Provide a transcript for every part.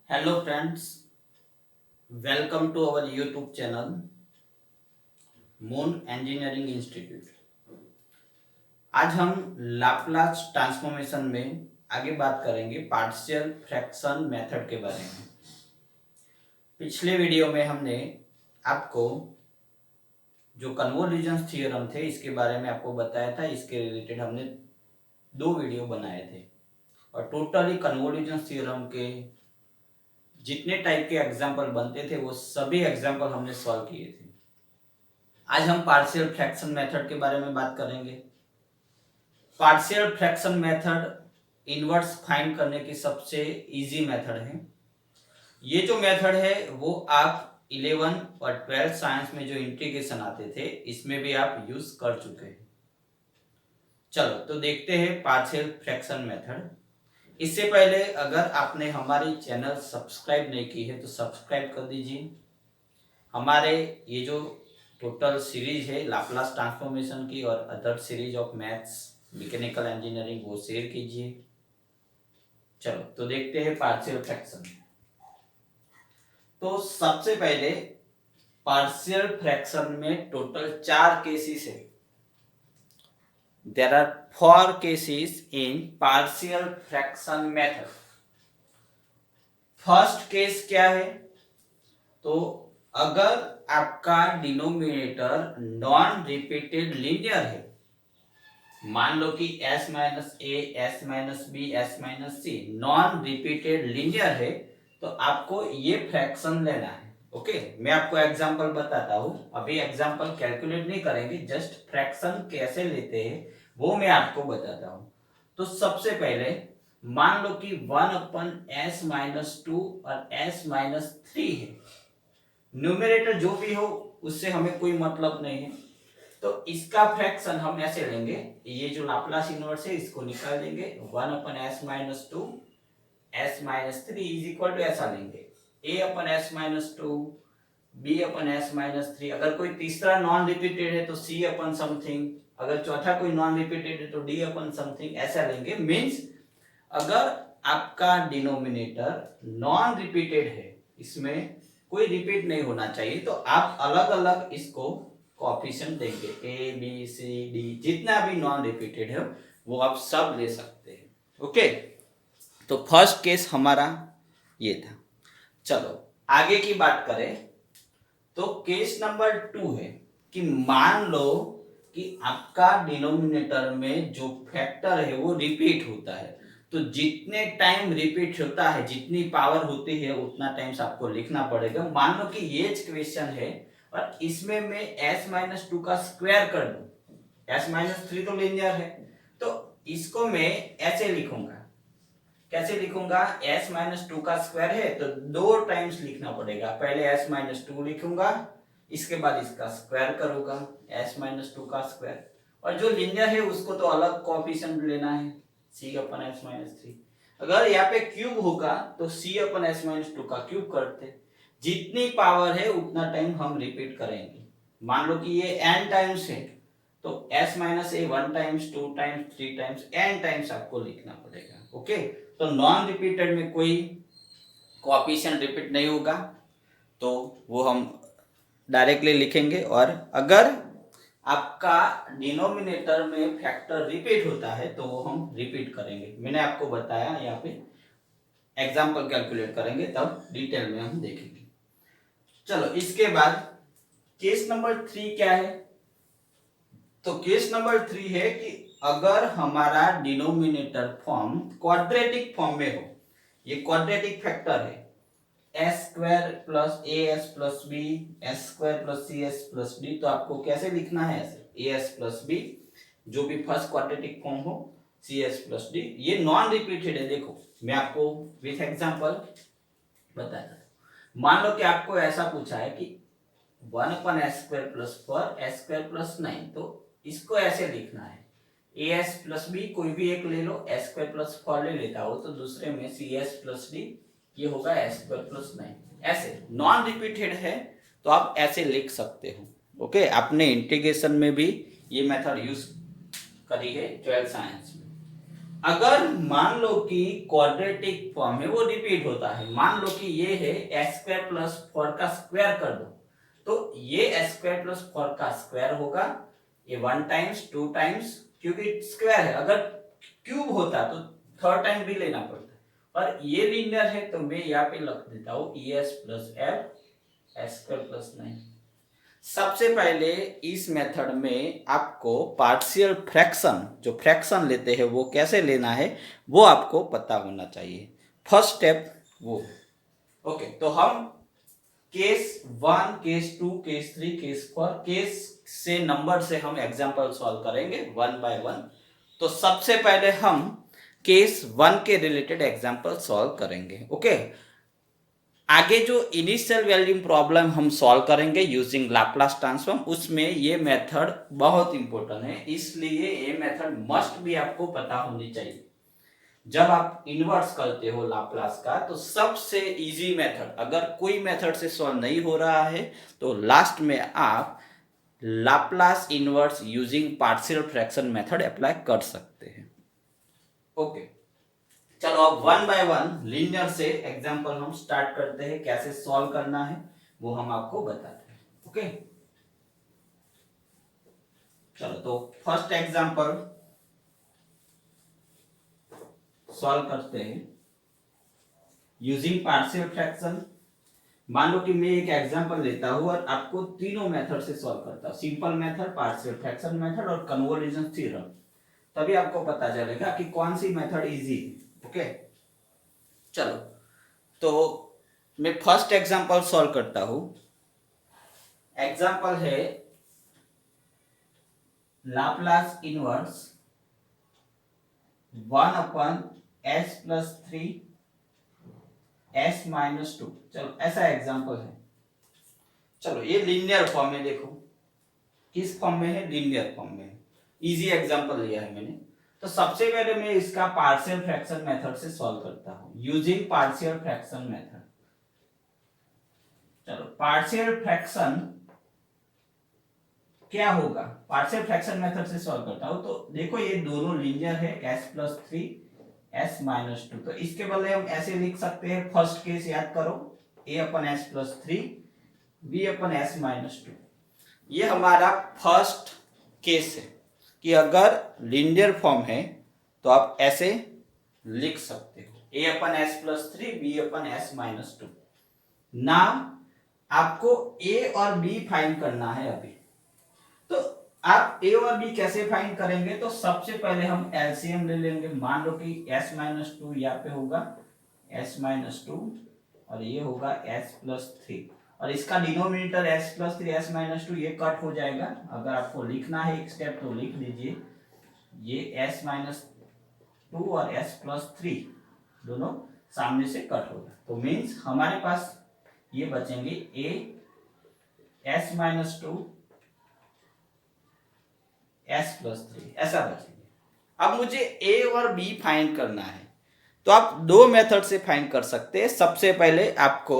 Hello friends, welcome to our YouTube channel Moon Engineering Institute। आज हम Laplace transformation में आगे बात करेंगे पार्शियल फ्रैक्शन मेथड के बारे में। पिछले वीडियो में हमने आपको जो कन्वोल्यूशन थ्योरम थे इसके बारे में आपको बताया था। इसके रिलेटेड हमने 2 वीडियो बनाए थे और टोटली कन्वोल्यूशन थ्योरम के जितने टाइप के एग्जाम्पल बनते थे वो सभी एग्जाम्पल हमने सॉल्व किए थे। आज हम पार्शियल फ्रैक्शन मेथड के बारे में बात करेंगे। Partial fraction method inverse find करने की सबसे इजी मेथड है। ये जो मेथड है वो आप 11 और 12 साइंस में जो इंटीग्रेशन आते थे इसमें भी आप यूज कर चुके हैं। चलो तो देखते हैं पार्शियल फ्रैक्शन मेथड। इससे पहले अगर आपने हमारी चैनल सब्सक्राइब नहीं की है तो सब्सक्राइब कर दीजिए। हमारे ये जो टोटल सीरीज है लाप्लास ट्रांसफॉर्मेशन की और other series of maths mechanical engineering वो शेयर कीजिए। चलो तो देखते हैं पार्शियल फ्रैक्शन। तो सबसे पहले पार्शियल फ्रैक्शन में टोटल 4 केसेस है। There are 4 cases in partial fraction method. First case क्या है? तो अगर आपका डिनोमिनेटर नॉन रिपीटेड लीनियर है, मान लो कि s minus A, s minus B, s minus C non repeated linear है, तो आपको ये फ्रैक्शन लेना है। ओके, मैं आपको एग्जांपल बताता हूं। अभी एग्जांपल कैलकुलेट नहीं करेंगे, जस्ट फ्रैक्शन कैसे लेते हैं वो मैं आपको बताता हूं। तो सबसे पहले मान लो कि 1/s माइनस 2 और s माइनस 3 है। न्यूमरेटर जो भी हो उससे हमें कोई मतलब नहीं है। तो इसका फ्रैक्शन हम ऐसे लेंगे, ये जो लाप्लास इनवर्स है इसको निकाल देंगे। 1/s minus 2 s minus 3 is equal to ऐसा लेंगे a/s माइनस 2 b/s माइनस 3। अगर कोई तीसरा नॉन रिपीटेड है तो c अपन समथिंग, अगर चौथा कोई नॉन रिपीटेड है तो d अपन समथिंग, ऐसा लेंगे। मींस अगर आपका डिनोमिनेटर नॉन रिपीटेड है, इसमें कोई रिपीट नहीं होना चाहिए, तो आप अलग अलग इसको कोएफिशिएंट देंगे। ए बी सी डी जितना भी नॉन रिपीटेड है वो आप सब ले सकते हैं। ओके, तो फर्स्ट केस हमारा ये था। चलो आगे की बात करें तो केस नंबर 2 है कि मान लो कि आपका डिनोमिनेटर में जो फैक्टर है वो रिपीट होता है। तो जितने टाइम रिपीट होता है, जितनी पावर होती है उतना टाइम्स आपको लिखना पड़ेगा। मान लो कि ये क्वेश्चन है और इसमें मैं s माइनस 2 का स्क्वायर कर दूं। s माइनस 3 तो लीनियर है, तो इसको मैं ऐसे लिखूंगा। कैसे लिखूंगा? s माइनस 2 का स्क्वायर है तो 2 टाइम्स लिखना पड़ेगा। पहले s माइनस 2 लिखूंगा, इसके बाद इसका स्क्वायर करूंगा s माइनस 2 का स्क्वायर। और जो लीनियर है उसको तो अलग कोएफिशिएंट लेना है, c/s माइनस 3। अगर यहाँ पे क्यूब होगा तो c/s माइनस 2 का क्यूब करते। जितनी पावर है उतना टाइम हम रिपीट करेंगे। मान लो कि ये n टाइम्स है तो s माइनस ए 1 times, 2 times, 3 times, n times आपको लिखना पड़ेगा। ओके, तो नॉन रिपीटेड में कोई कोएफिशिएंट रिपीट नहीं होगा तो वो हम डायरेक्टली लिखेंगे। और अगर आपका डिनोमिनेटर में फैक्टर रिपीट होता है तो वो हम रिपीट करेंगे। मैंने आपको बताया, यहाँ पे एग्जांपल कैलकुलेट करेंगे तब डिटेल में हम देखेंगे। चलो इसके बाद केस नंबर 3 क्या है? तो केस नंबर 3 है कि अगर हमारा डिनोमिनेटर फॉर्म क्वाड्रेटिक फॉर्म में हो, ये क्वाड्रेटिक फैक्टर है s square plus as plus b, s square plus cs plus d। तो आपको कैसे लिखना है? ऐसे as प्लस b, जो भी फर्स्ट क्वाड्रेटिक फॉर्म हो, cs प्लस d। ये नॉन रिपीटेड है। देखो मैं आपको विथ एग्जांपल बताता हूं। मान लो कि आपको ऐसा पूछा है कि 1/s square plus 4 s square plus 9, तो इसको ऐसे लिखना है as प्लस b, कोई भी एक ले लो। s स्क्वायर प्लस 4 ले लेता हो तो दूसरे में cs प्लस d, ये होगा s स्क्वायर प्लस 9। ऐसे नॉन रिपीटेड है तो आप ऐसे लिख सकते हो। ओके, आपने इंटीग्रेशन में भी ये मेथड यूज करी है 12 साइंस में। अगर मान लो कि क्वाड्रेटिक फॉर्म है वो रिपीट होता है, मान लो कि ये है एक्स स्क्वायर प्लस 4 का स्क्वायर कर दो, तो ये एक्स स्क्वायर प्लस 4 का स्क्वायर होगा, ये 1 टाइम्स 2 टाइम्स, क्योंकि स्क्वायर है, अगर क्यूब होता तो थर्ड टाइम भी लेना पड़ता, पर ये लीनियर है तो मैं यहाँ पे लिख देता हूँ E S plus F x square plus 9। सबसे पहले इस मेथड में आपको पार्शियल फ्रैक्शन, जो फ्रैक्शन लेते हैं वो कैसे लेना है वो आपको पता होना चाहिए, फर्स्ट स्टेप वो। ओके, तो हम case 1 case 2 case 3 case 4 case से नंबर से हम एग्जांपल सॉल्व करेंगे 1 बाय 1। तो सबसे पहले हम केस 1 के रिलेटेड एग्जांपल सॉल्व करेंगे। ओके, आगे जो इनिशियल वैल्यू प्रॉब्लम हम सॉल्व करेंगे यूजिंग लाप्लास ट्रांसफॉर्म, उसमें ये मेथड बहुत इंपॉर्टेंट है, इसलिए ये मेथड मस्ट भी आपको पता होनी चाहिए। जब आप इन्वर्स करते हो लाप्लास का तो सबसे इजी मेथड, अगर कोई मेथड से सॉल्व नहीं हो रहा है तो लास्ट में आप Laplace inverse using partial fraction method apply कर सकते हैं। ओके, चलो अब 1 बाय 1 लीनियर से एग्जांपल हम स्टार्ट करते हैं, कैसे सॉल्व करना है वो हम आपको बताते हैं। ओके, चलो तो फर्स्ट एग्जांपल सॉल्व करते हैं यूजिंग पार्शियल फ्रैक्शन। मान लो कि मैं एक एग्जांपल लेता हूं और आपको तीनों मेथड से सॉल्व करता हूं, simple method, partial fraction method और कन्वोल्यूशन थ्योरम, तभी आपको पता चलेगा कि कौन सी मेथड इजी है। ओके, चलो तो मैं फर्स्ट एग्जांपल सॉल्व करता हूं। एग्जांपल है Laplace inverse 1 upon s plus 3 s minus 2। चलो ऐसा एग्जांपल है। चलो ये लीनियर फॉर्म में, देखो किस फॉर्म में है, लीनियर फॉर्म में है, इजी एग्जांपल लिया है मैंने। तो सबसे पहले मैं इसका पार्शियल फ्रैक्शन मेथड से सॉल्व करता हूं यूजिंग पार्शियल फ्रैक्शन मेथड। चलो पार्शियल फ्रैक्शन क्या होगा, पार्शियल फ्रैक्शन मेथड से सॉल्व करता हूं। तो देखो ये दोनों लीनियर है, s प्लस 3 s माइनस 2, तो इसके बदले हम ऐसे लिख सकते हैं, फर्स्ट केस याद करो, a upon s plus 3 b upon s minus 2। ये हमारा फर्स्ट केस है कि अगर लीनियर फॉर्म है तो आप ऐसे लिख सकते हो, a upon s plus 3 b upon s minus 2। Now आपको a और b फाइंड करना है अभी। तो आप a और b कैसे फाइंड करेंगे, तो सबसे पहले हम एलसीएम ले लेंगे। मान लो कि s माइनस 2 यहाँ पे होगा s माइनस 2 और ये होगा s प्लस 3, और इसका denominator s plus 3 s minus 2 ये कट हो जाएगा। अगर आपको लिखना है एक स्टेप तो लिख दीजिए, ये s माइनस 2 और s प्लस 3 दोनों सामने से कट होगा, तो मीन्स हमारे पास ये बचेंगे a s minus 2 s plus 3 ऐसा बचेंगे। अब मुझे a और b फाइंड करना है, तो आप दो मेथड से फाइंड कर सकते हैं। सबसे पहले आपको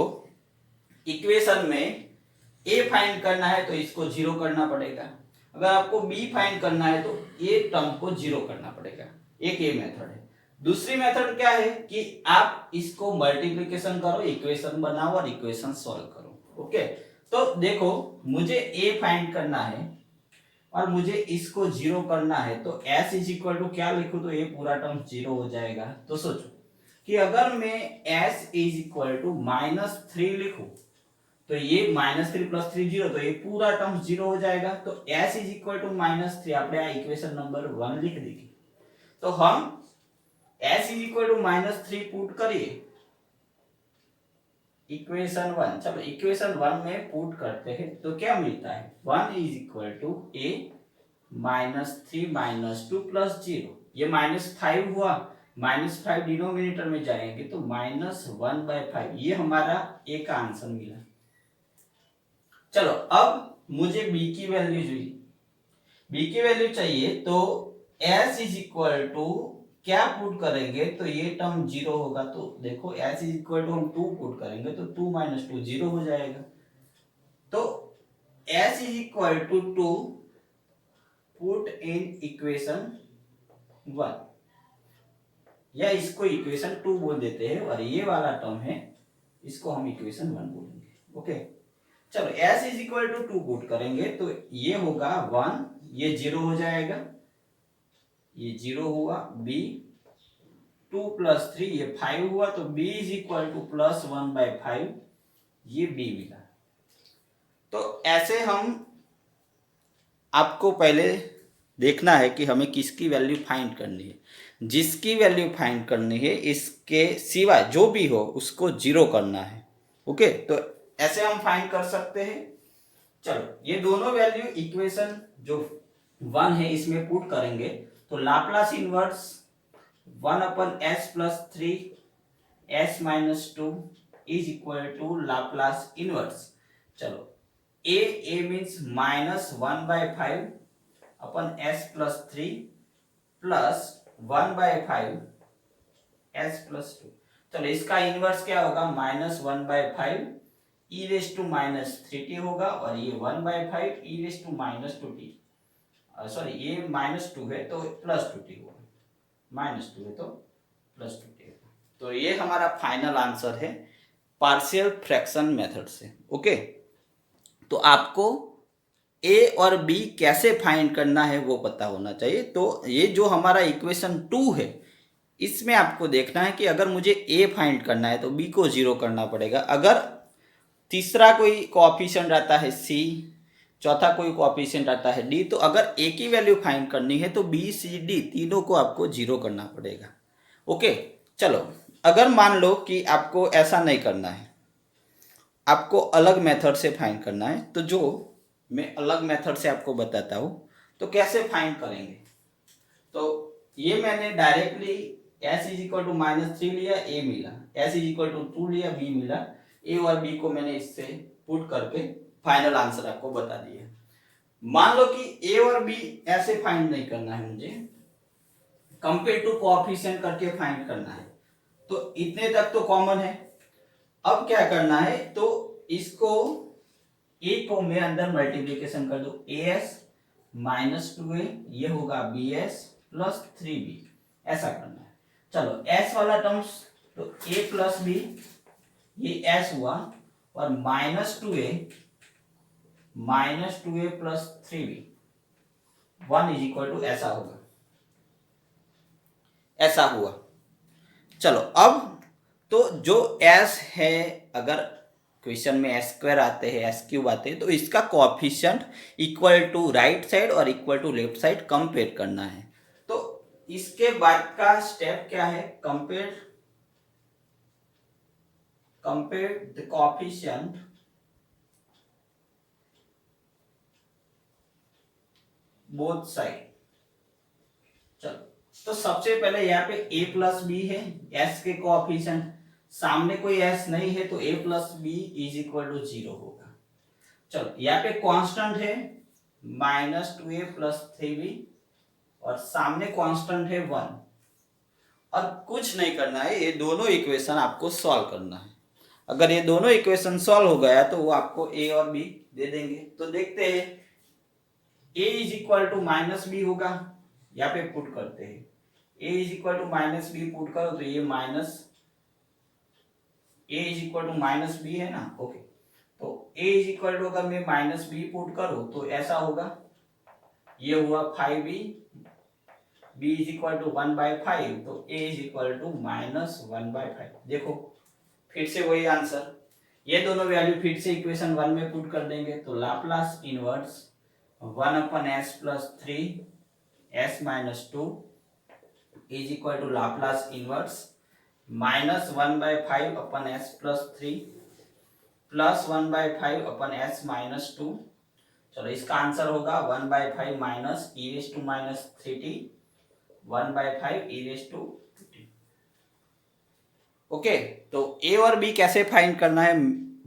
इक्वेशन में a फाइंड करना है तो इसको जीरो करना पड़ेगा, अगर आपको b फाइंड करना है तो a टर्म को जीरो करना पड़ेगा। एक ये मेथड है। दूसरी मेथड क्या है कि आप इसको मल्टीप्लिकेशन करो, इक्वेशन बनाओ और इक्वेशन सॉल्व करो। ओके, तो देखो मुझे a फाइंड करना है और मुझे इसको जीरो करना है, तो s इज इक्वल टू क्या लिखूं, तो ये पूरा टर्म जीरो हो जाएगा। तो सोचो कि अगर मैं s is equal to minus 3 लिखूं तो ये माइनस 3 प्लस 3 जीरो, तो ये पूरा टर्म जीरो हो जाएगा। तो s is equal to minus 3 आप इक्वेशन नंबर 1 लिख देंगे। तो हम s is equal to minus 3 put करिए इक्वेशन 1। चलो इक्वेशन 1 में पुट करते हैं तो क्या मिलता है, 1 is equal to a minus 3 minus 2 plus 0, ये माइनस 5 हुआ, माइनस 5 डिनोमिनेटर में जाएंगे तो माइनस 1/5, ये हमारा a का आंसर मिला। चलो अब मुझे b की वैल्यू चाहिए, b की वैल्यू चाहिए तो s इज इक्वल टू क्या पुट करेंगे, तो ये टर्म जीरो होगा। तो देखो s इज इक्वल टू हम 2 पुट करेंगे तो 2 माइनस 2 जीरो हो जाएगा। तो s is equal to 2 put in equation 1। या इसको इक्वेशन 2 बोल देते हैं, और ये वाला टर्म है इसको हम इक्वेशन 1 बोलेंगे। ओके, चलो s is equal to 2 put करेंगे तो ये होगा 1, ये 0 हो जाएगा, ये 0 हुआ, b 2 प्लस 3 ये 5 हुआ, तो b is equal two plus 1/5, ये b मिला। तो ऐसे हम आपको पहले देखना है कि हमें किसकी वैल्यू फाइंड करनी है। जिसकी वैल्यू फाइंड करनी है इसके सिवाय जो भी हो उसको 0 करना है। ओके, तो ऐसे हम फाइंड कर सकते हैं। चलो ये दोनों वैल्यू इक्वेशन जो 1 है इसमें पुट करेंगे तो Laplace inverse 1/s plus 3s minus 2 is equal to Laplace inverse. चलो a means minus 1/5 upon s plus 3 plus 1/5 s plus 2। चलो इसका इनवर्स क्या होगा, minus 1/5 e raise to minus 3t होगा, और ये 1/5 e raise to minus 2t, sorry ये minus 2 है तो प्लस 2t होगा, माइनस 2 है तो प्लस 2t होगा। तो ये हमारा फाइनल आंसर है पार्शियल फ्रैक्शन मेथड से। ओके, तो आपको a और b कैसे फाइंड करना है वो पता होना चाहिए। तो ये जो हमारा इक्वेशन 2 है इसमें आपको देखना है कि अगर मुझे a फाइंड करना है तो b को 0 करना पड़ेगा। अगर तीसरा कोई कोएफिशिएंट रहता है c, चौथा कोई कोएफिशिएंट रहता है d, तो अगर a की वैल्यू फाइंड करनी है तो b c d तीनों को आपको 0 करना पड़ेगा। ओके, चलो अगर मान लो कि आपको ऐसा नहीं करना है, आपको अलग मेथड से फाइंड करना है, तो जो मैं अलग मेथड से आपको बताता हूँ तो कैसे फाइंड करेंगे। तो ये मैंने directly s is equal to minus 3 लिया, a मिला, s इज इक्वल टू 2 लिया, b मिला, a और b को मैंने इससे पुट करके फाइनल आंसर आपको बता दिया। मान लो कि a और b ऐसे फाइंड नहीं करना है, मुझे कंपेयर टू कोएफिशिएंट करके फाइंड करना है। तो इतने तक तो कॉमन है। अब क्या करना है, तो इसको a को मैं अंदर मल्टीप्लिकेशन कर दूं, as माइनस 2a, ये होगा bs प्लस 3b, ऐसा करना है। चलो s वाला टर्म्स तो a प्लस b, ये s हुआ, और minus 2a plus 3b 1 is equal to ऐसा होगा, ऐसा हुआ। चलो अब तो जो s है, अगर क्वेश्चन में s स्क्वायर आते हैं, s क्यूब आते हैं, तो इसका coefficient equal to right side और equal to left side compare करना है। तो इसके बाद का स्टेप क्या है, compare the coefficient both side. चलो तो सबसे पहले यहाँ पे a प्लस बी है, s के कोएफिशिएंट, सामने कोई s नहीं है तो a plus B is equal to 0 होगा। चलो यहाँ पे कांस्टेंट है माइनस 2a प्लस 3b, और सामने कांस्टेंट है 1, और कुछ नहीं करना है, ये दोनों इक्वेशन आपको सॉल्व करना है। अगर ये दोनों इक्वेशन सॉल्व हो गया तो वो आपको a और b दे देंगे। तो देखते हैं, a is equal to minus b होगा, यहाँ पे पुट करते हैं, a is equal to minus b put करो तो ये minus a is equal to minus b है ना। ओके, तो a इज इक्वल टू अगर मैं माइनस बी पुट करूं तो ऐसा होगा, ये हुआ 5b, b is equal to 1/5, तो a is equal to minus 1/5। देखो फिर से वही आंसर, ये दोनों वैल्यू फिर से इक्वेशन 1 में पुट कर देंगे तो Laplace inverse 1/s plus 3s minus 2 is equal to Laplace inverse minus 1/5 upon s plus 3 plus 1/5 upon s minus 2। चलो इसका आंसर होगा 1/5 minus e raise to minus 3t 1/5 e raise to 2t। Okay, तो a और b कैसे find करना है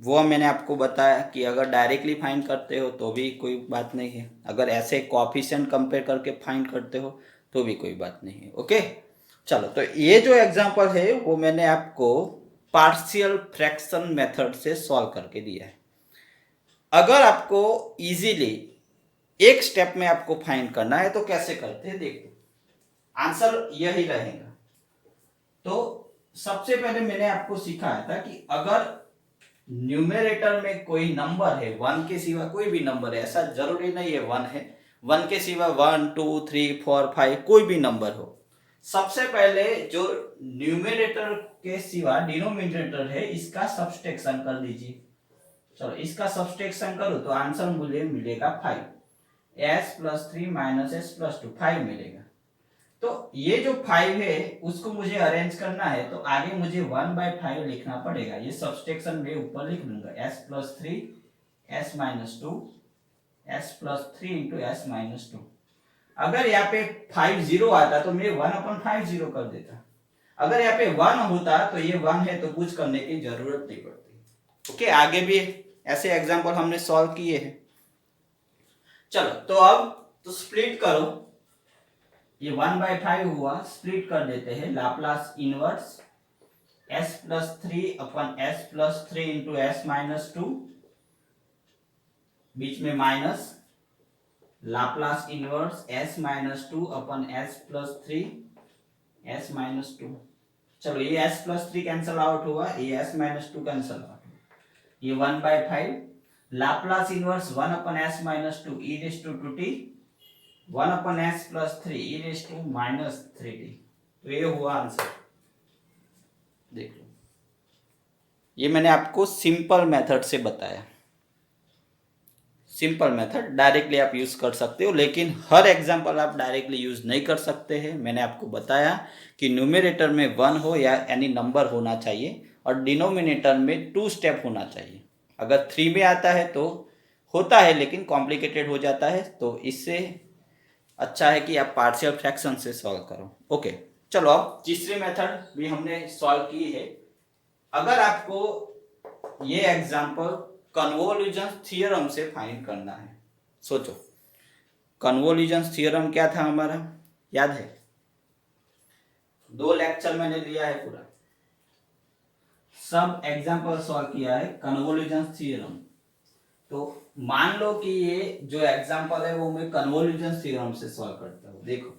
वो मैंने आपको बताया कि अगर डायरेक्टली फाइंड करते हो तो भी कोई बात नहीं है, अगर ऐसे कोएफिशिएंट कंपेयर करके फाइंड करते हो तो भी कोई बात नहीं है। ओके, चलो तो ये जो एग्जांपल है वो मैंने आपको पार्शियल फ्रैक्शन मेथड से सॉल्व करके दिया है। अगर आपको इजीली एक स्टेप में आपको फाइंड करना है तो कैसे करते हैं, देखो आंसर यही रहेगा। तो सबसे पहले मैंने आपको सिखाया था कि अगर न्यूमेरेटर में कोई नंबर है, 1 के सिवा कोई भी नंबर है, ऐसा जरूरी नहीं है 1 है, 1 के सिवा 1 2 3 4 5 कोई भी नंबर हो, सबसे पहले जो न्यूमेरेटर के सिवा डिनोमिनेटर है इसका सब्सट्रैक्शन कर दीजिए। चलो इसका सब्सट्रैक्शन करो तो आंसर मुझे मिलेगा 5, s+3 - s+2 5 मिलेगा। तो ये जो 5 है उसको मुझे अरेंज करना है, तो आगे मुझे 1/5 लिखना पड़ेगा। ये सब्सट्रैक्शन में ऊपर लिख लूंगा, s+3 s-2 s+3 into s-2। अगर यहाँ पे 50 आता तो मैं 1/50 कर देता। अगर यहाँ पे 1 होता तो ये 1 है तो कुछ करने की जरूरत नहीं पड़ती। ओके, आगे भी ऐसे एग्जांपल हमने सॉल्व किए हैं। चलो तो अब तो स्प्लिट करो, ये 1/5 हुआ, स्प्लिट कर देते हैं। Laplace inverse s+3/s+3 into s-2, बीच में minus, Laplace inverse s-2/s+3 s-2। चलो ये s+3 कैंसल आउट हुआ, ये s-2 कैंसल आउट हुआ, ये 1/5 Laplace inverse 1/s-2 e⁻²t 1/s+3 e⁻³ तो ये हुआ आंसर। देख लो, ये मैंने आपको सिंपल मेथड से बताया। सिंपल मेथड डायरेक्टली आप यूज कर सकते हो, लेकिन हर एग्जांपल आप डायरेक्टली यूज नहीं कर सकते हैं। मैंने आपको बताया कि न्यूमेरेटर में 1 हो या एनी नंबर होना चाहिए और डिनोमिनेटर में 2 स्टेप होना चाहिए। अगर 3 में आता है तो होता है लेकिन कॉम्प्लिकेटेड हो जाता है, तो इससे अच्छा है कि आप पार्शियल फ्रैक्शन से सॉल्व करो। ओके, चलो अब तीसरी मेथड भी हमने सॉल्व की है। अगर आपको ये एग्जांपल कन्वोल्यूशन थ्योरम से फाइंड करना है, सोचो कन्वोल्यूशन थ्योरम क्या था हमारा, याद है? 2 लेक्चर मैंने लिया है, पूरा सब एग्जांपल सॉल्व किया है कन्वोल्यूशन थ्योरम। तो मान लो कि ये जो एग्जांपल है वो मैं कन्वोल्यूशन थ्योरम से सॉल्व करता हूं। देखो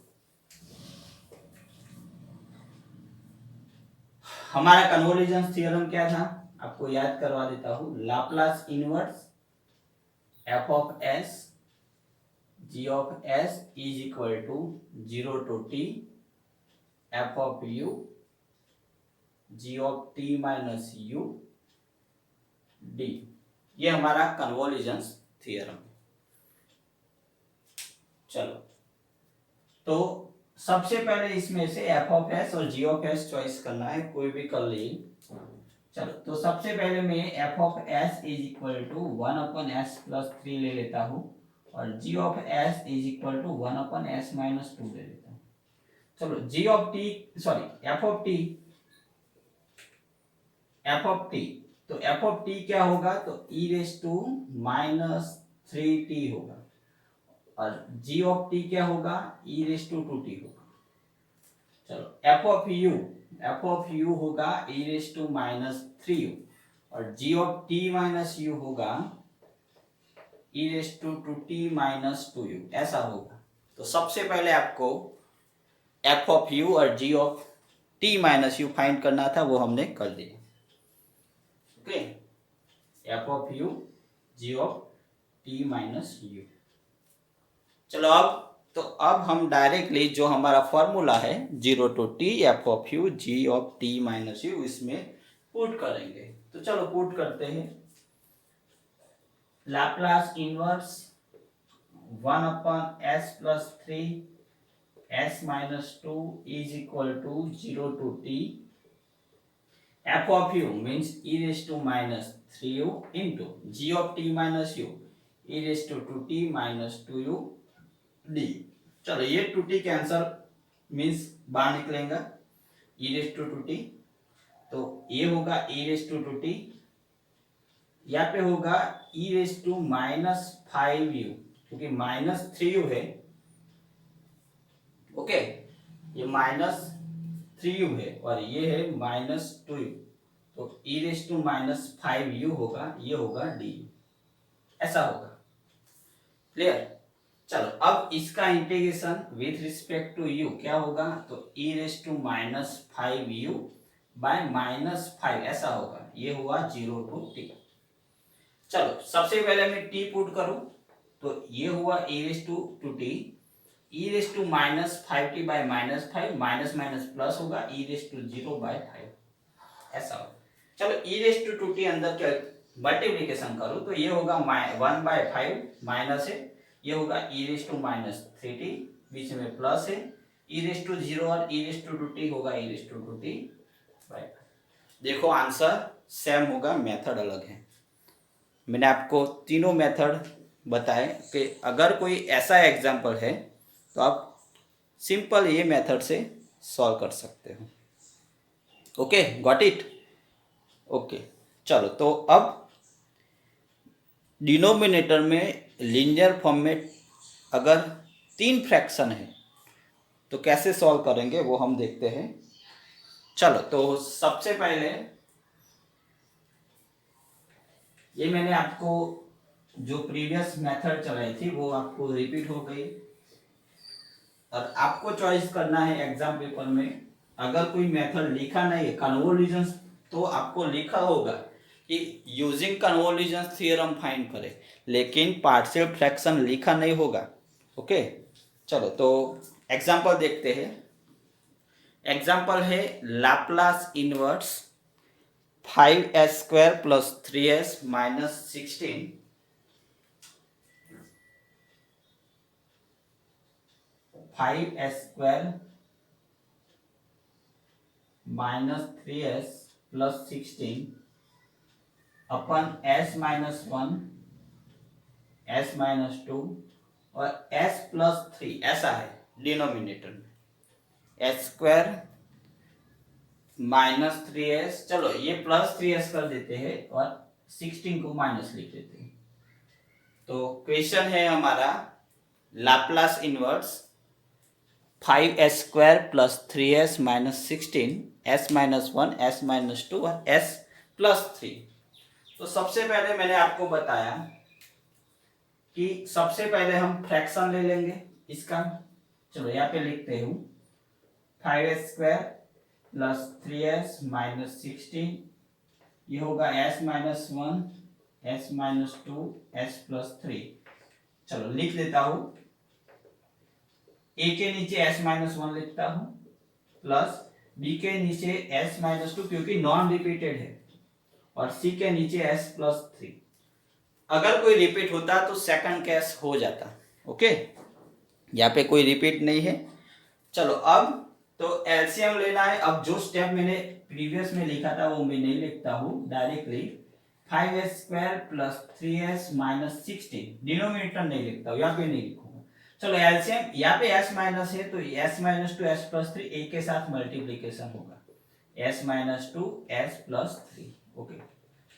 हमारा कन्वोल्यूशन थ्योरम क्या था, आपको याद करवा देता हूं। Laplace inverse f(s) g(s) is equal to 0 to t f(u) g(t minus u) d, ये हमारा कन्वोल्यूशन थ्योरम। चलो तो सबसे पहले इसमें से f(s) और g(s) चॉइस करना है, कोई भी कर ली। चलो तो सबसे पहले मैं f(s) is equal to 1/s+3 ले लेता हूं और g(s) is equal to 1/s-2 ले लेता हूं। चलो f(t) तो f(t) क्या होगा, तो e⁻³ होगा और g(t) क्या होगा, e⁻²t होगा। चलो f(u) होगा e⁻³ और g(t-u) होगा e⁻²t-2u, ऐसा होगा। तो सबसे पहले आपको f(u) और g(t-u) फाइंड करना था, वो हमने कर दिया। Okay, f(u) g(t-u). चलो अब हम डायरेक्टली जो हमारा फॉर्मूला है 0 to t f(u) g(t-u) इसमें पुट करेंगे। तो चलो पुट करते हैं। Laplace inverse 1/s+3 s-2 is equal to 0 to t f(u) means e⁻³ into g(t-u) e⁻²t-2u d। चलो ये 2t कैंसर मीन्स बाहर निकलेगा, e⁻²t, तो ये होगा e⁻²t, यहाँ पे होगा e⁻−5u क्योंकि -3u है। ओके, ये -3u है और ये है -2u, तो e⁻−5u होगा, ये होगा d, ऐसा होगा। क्लियर? चलो अब इसका integration with respect to u क्या होगा, तो e raise to minus 5u by -5 ऐसा होगा। ये हुआ 0 टू t। चलो सबसे पहले मैं t पुट करूं तो ये हुआ e raise to t, e raise to -5t by -5 minus minus plus होगा e रेस टू 0 बाय 5 ऐसा होगा। चलो e रेस टू 2t अंदर क्या मल्टीप्लिकेशन करूं तो ये होगा 1 बाय 5 माइनस है, ये होगा e रेस टू -3t, बीच में प्लस है, e रेस टू 0 और e रेस टू 2t होगा e raise to 2t bye 5। देखो आंसर सेम होगा, मेथड अलग है। मैंने आपको तीनों मेथड बताए कि अगर कोई ऐसा एग्जाम्पल है तो आप सिंपल ये मेथड से सॉल्व कर सकते हो। Okay, got it. ओके चलो, तो अब डिनोमिनेटर में लीनियर फॉर्म में अगर 3 फ्रैक्शन है तो कैसे सॉल्व करेंगे वो हम देखते हैं। चलो तो सबसे पहले ये मैंने आपको जो प्रीवियस मेथड चलाई थी वो आपको रिपीट हो गई, और आपको चॉइस करना है एग्जाम पेपर में। अगर कोई मेथड लिखा नहीं है कन्वोल्यूशन, तो आपको लिखा होगा कि यूजिंग कन्वोल्यूशन थ्योरम फाइंड करें, लेकिन पार्शियल फ्रैक्शन लिखा नहीं होगा। ओके चलो तो एग्जांपल देखते हैं। एग्जांपल है Laplace inverse 5s² plus 3s minus 16 5s² minus 3s plus 16 अपन s माइनस 1 s माइनस 2 और s प्लस 3 ऐसा है डिनोमिनेटर में, s² माइनस 3s, चलो ये प्लस 3s कर देते हैं और 16 को माइनस लिख देते हैं। तो क्वेश्चन है हमारा Laplace inverse 5s² plus 3s minus 16 s minus 1 s minus 2 और s प्लस 3। तो सबसे पहले मैंने आपको बताया कि सबसे पहले हम फ्रैक्शन ले लेंगे इसका। चलो यहाँ पे लिखते हूँ 5s² प्लस 3s माइनस 16, ये होगा s minus 1 s minus 2 s plus 3। चलो लिख लेता हूँ, a के नीचे s माइनस 1 लिखता हूँ प्लस b के नीचे s माइनस 2 क्योंकि नॉन रिपीटेड है, और c के नीचे s प्लस 3। अगर कोई रिपीट होता तो सेकंड केस हो जाता। ओके, यहाँ पे कोई रिपीट नहीं है। चलो अब तो एलसीएम लेना है। अब जो स्टेप मैंने प्रीवियस में लिखा था वो मैं नहीं लिखता हूँ, directly 5s² plus 3s minus 16 denominator नहीं लिखता हूँ, यहाँ पे नहीं लिखूंगा। चलो एलसीएम यहाँ पे s माइनस है तो s माइनस 2 s प्लस 3 एक के साथ मल्टीप्लीकेशन होगा, s minus 2 s plus 3। Okay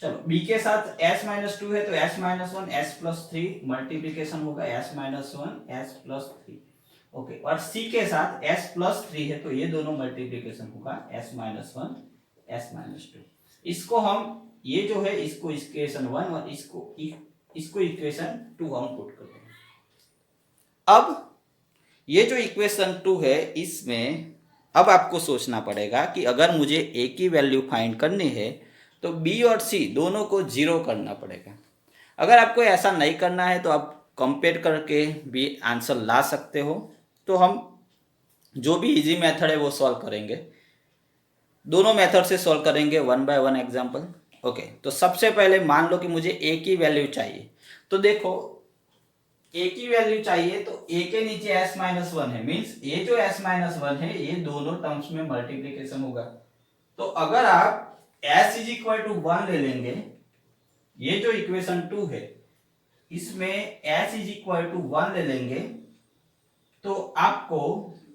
चलो b के साथ s माइनस 2 है तो s minus 1 s plus 3 multiplication होगा, s minus 1 s plus 3। Okay और c के साथ s प्लस 3 है तो ये दोनों मल्टीप्लीकेशन होगा, s माइनस 1 s माइनस 2। इसको हम ये जो है इसको इक्वेशन 1 और इसको इक्वेशन 2 हम पुट कर देंगे। अब ये जो इक्वेशन 2 है इसमें अब आपको सोचना पड़ेगा कि अगर मुझे a की वैल्यू फाइंड करनी है तो b और c दोनों को 0 करना पड़ेगा। अगर आपको ऐसा नहीं करना है तो आप कंपेयर करके भी आंसर ला सकते हो। तो हम जो भी इजी मेथड है वो सॉल्व करेंगे, दोनों मेथड से सॉल्व करेंगे 1 बाय 1 एग्जांपल। ओके तो सबसे पहले मान लो कि मुझे a की वैल्यू चाहिए, तो देखो a की वैल्यू चाहिए तो a के नीचे s माइनस 1 है, मीन्स ये जो s माइनस 1 है ये दोनों टर्म्स में मल्टीप्लीकेशन होगा। तो अगर आप s इज इक्वल टू 1 ले लेंगे, ये जो इक्वेशन 2 है इसमें s इज इक्वल टू 1 ले लेंगे तो आपको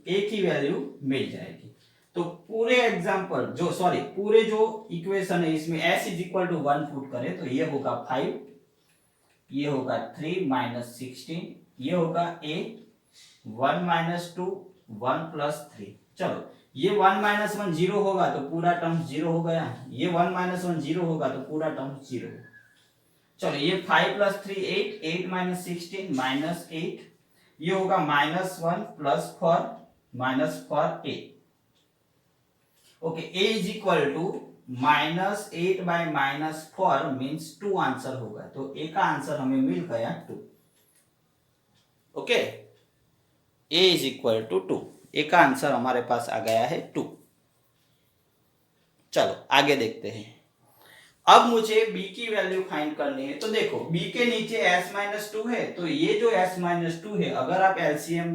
a की वैल्यू मिल जाएगी। तो पूरे एग्जांपल पूरे जो इक्वेशन है इसमें s is equal to 1 put करें तो ये होगा 5, ये होगा 3 माइनस 16, ये होगा a 1 माइनस 2 1 प्लस 3। चलो ये 1 माइनस 1 0 होगा तो पूरा टर्म 0 हो गया, ये 1 माइनस 1 0 होगा तो पूरा टर्म 0 होगा। चलो ये 5 प्लस 3 8 8 माइनस 16 माइनस 8, ये होगा -1 plus four a. Okay, a is equal to -8 by -4 means 2 answer होगा, तो a का आंसर हमें मिल गया 2। Okay, a is equal to 2, a का आंसर हमारे पास आ गया है 2। चलो आगे देखते हैं। अब मुझे b की वैल्यू फाइंड करनी है, तो देखो b के नीचे s-2 है, तो ये जो s-2 है अगर आप एलसीएम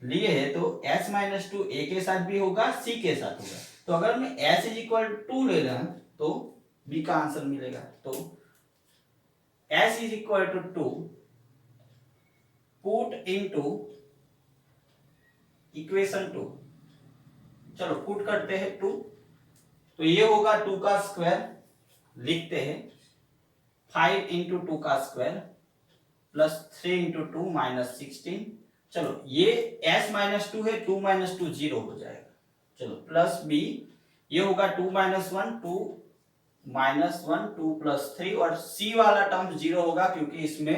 लिए है तो s-2 a के साथ भी होगा, c के साथ होगा। तो अगर मैं s इज इक्वल 2 ले रहा तो b का आंसर मिलेगा। तो s is equal to 2 put into equation 2। चलो पुट करते हैं 2, तो ये होगा 2 का स्क्वायर, लिखते हैं 5 इंटू 2 का स्क्वायर प्लस 3 इंटू 2 -16। चलो ये s-2 है, 2 - 2 0 हो जाएगा। चलो प्लस b, ये होगा 2 - 1 2 -1 2 प्लस 3, और c वाला टर्म 0 होगा क्योंकि इसमें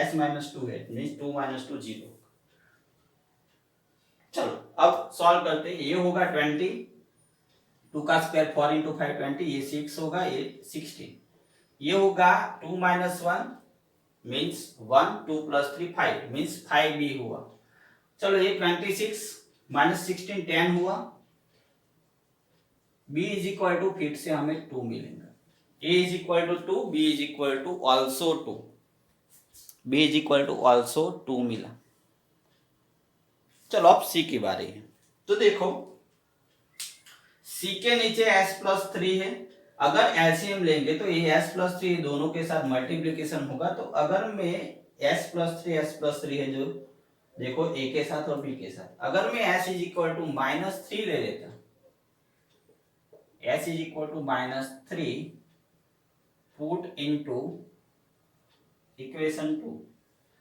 s-2 है, मींस 2 - 2 0। चलो अब सॉल्व करते हैं। ये होगा 20, 2 का स्क्वायर 4 इंटू 5 20, ये 6 होगा, ये 16। ये होगा 2 - 1 मीन्स 1 2 प्लस 3 5 मीन्स 5b हुआ। चलो ये 26 -16 10 हुआ। b इज इक्वल टू, फिर से हमें 2 मिलेगा। a is equal to 2, b is equal to also 2, b is equal to also 2 मिला। चलो अब c की बारी है, तो देखो c के नीचे s+3 है। अगर एलसीएम लेंगे तो ये s+3 दोनों के साथ मल्टीप्लिकेशन होगा। तो अगर मैं s+3 है, जो देखो a के साथ और b के साथ, अगर मैं s इज इक्वल टू -3 ले लेता, s is equal to -3 put into equation 2।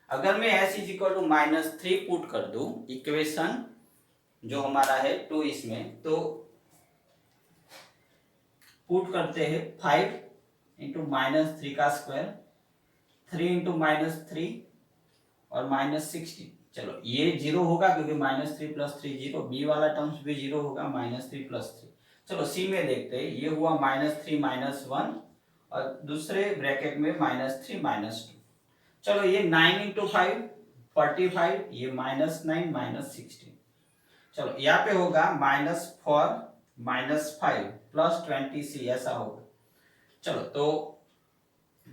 अगर मैं s is equal to -3 put कर दूं इक्वेशन जो हमारा है 2 इसमें, तो पुट करते हैं 5 इंटू -3 का स्क्वायर, 3 इंटू -3 और -16। चलो ये 0 होगा क्योंकि -3 प्लस 3 0, b वाला टर्म्स भी 0 होगा, -3 प्लस 3। चलो c में देखते हैं, ये हुआ -3 -1 और दूसरे ब्रैकेट में -3 -2। चलो ये 9 इंटू 5 45, ये -9 -16। चलो यहाँ पे होगा -4 -5 प्लस 20c, ऐसा होगा। चलो तो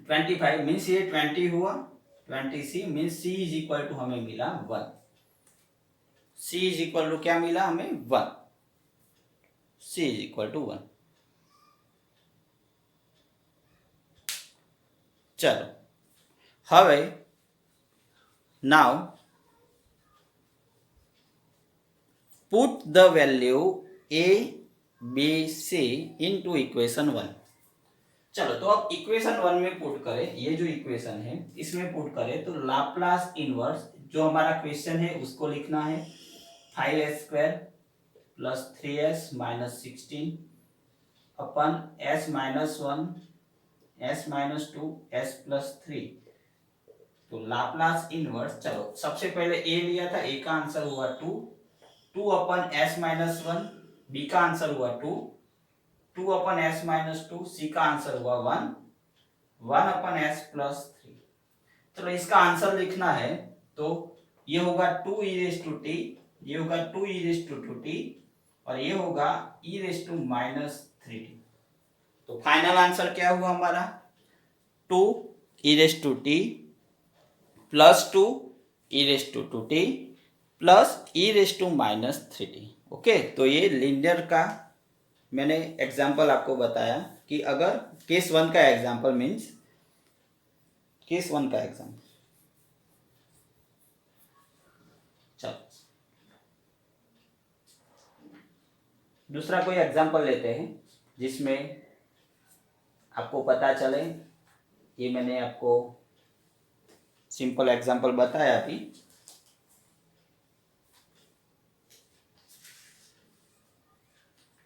25 मीन्स ये 20 हुआ, 20c means c is equal to हमें मिला 1। c इज इक्वल टू क्या मिला हमें 1, c इज इक्वल टू 1। चलो હવે now put the value a b c into equation 1। चलो तो अब इक्वेशन 1 में पुट करें, ये जो इक्वेशन है इसमें पुट करें तो लाप्लास इनवर्स जो हमारा क्वेश्चन है उसको लिखना है 5s² प्लस 3s माइनस 16 अपन s-1 s-2 s प्लस 3। तो लाप्लास इनवर्स, चलो सबसे पहले a लिया था, a का आंसर हुआ 2, 2 अपन s-1, b का आंसर हुआ 2, 2 अपन s-2, c का आंसर हुआ 1, 1 अपन s प्लस 3। चलो इसका आंसर लिखना है तो ये होगा 2 e⁻t, ये होगा 2 e⁻2t और ये होगा e⁻−3t। तो फाइनल आंसर क्या हुआ हमारा 2 e⁻t plus 2 e⁻2t plus e⁻−3t। Okay, तो ये लीनियर का मैंने एग्जाम्पल आपको बताया कि अगर केस 1 का एग्जाम्पल मीन्स केस 1 का एग्जाम्पल। चलो दूसरा कोई एग्जाम्पल लेते हैं जिसमें आपको पता चले। ये मैंने आपको सिंपल एग्जाम्पल बताया अभी।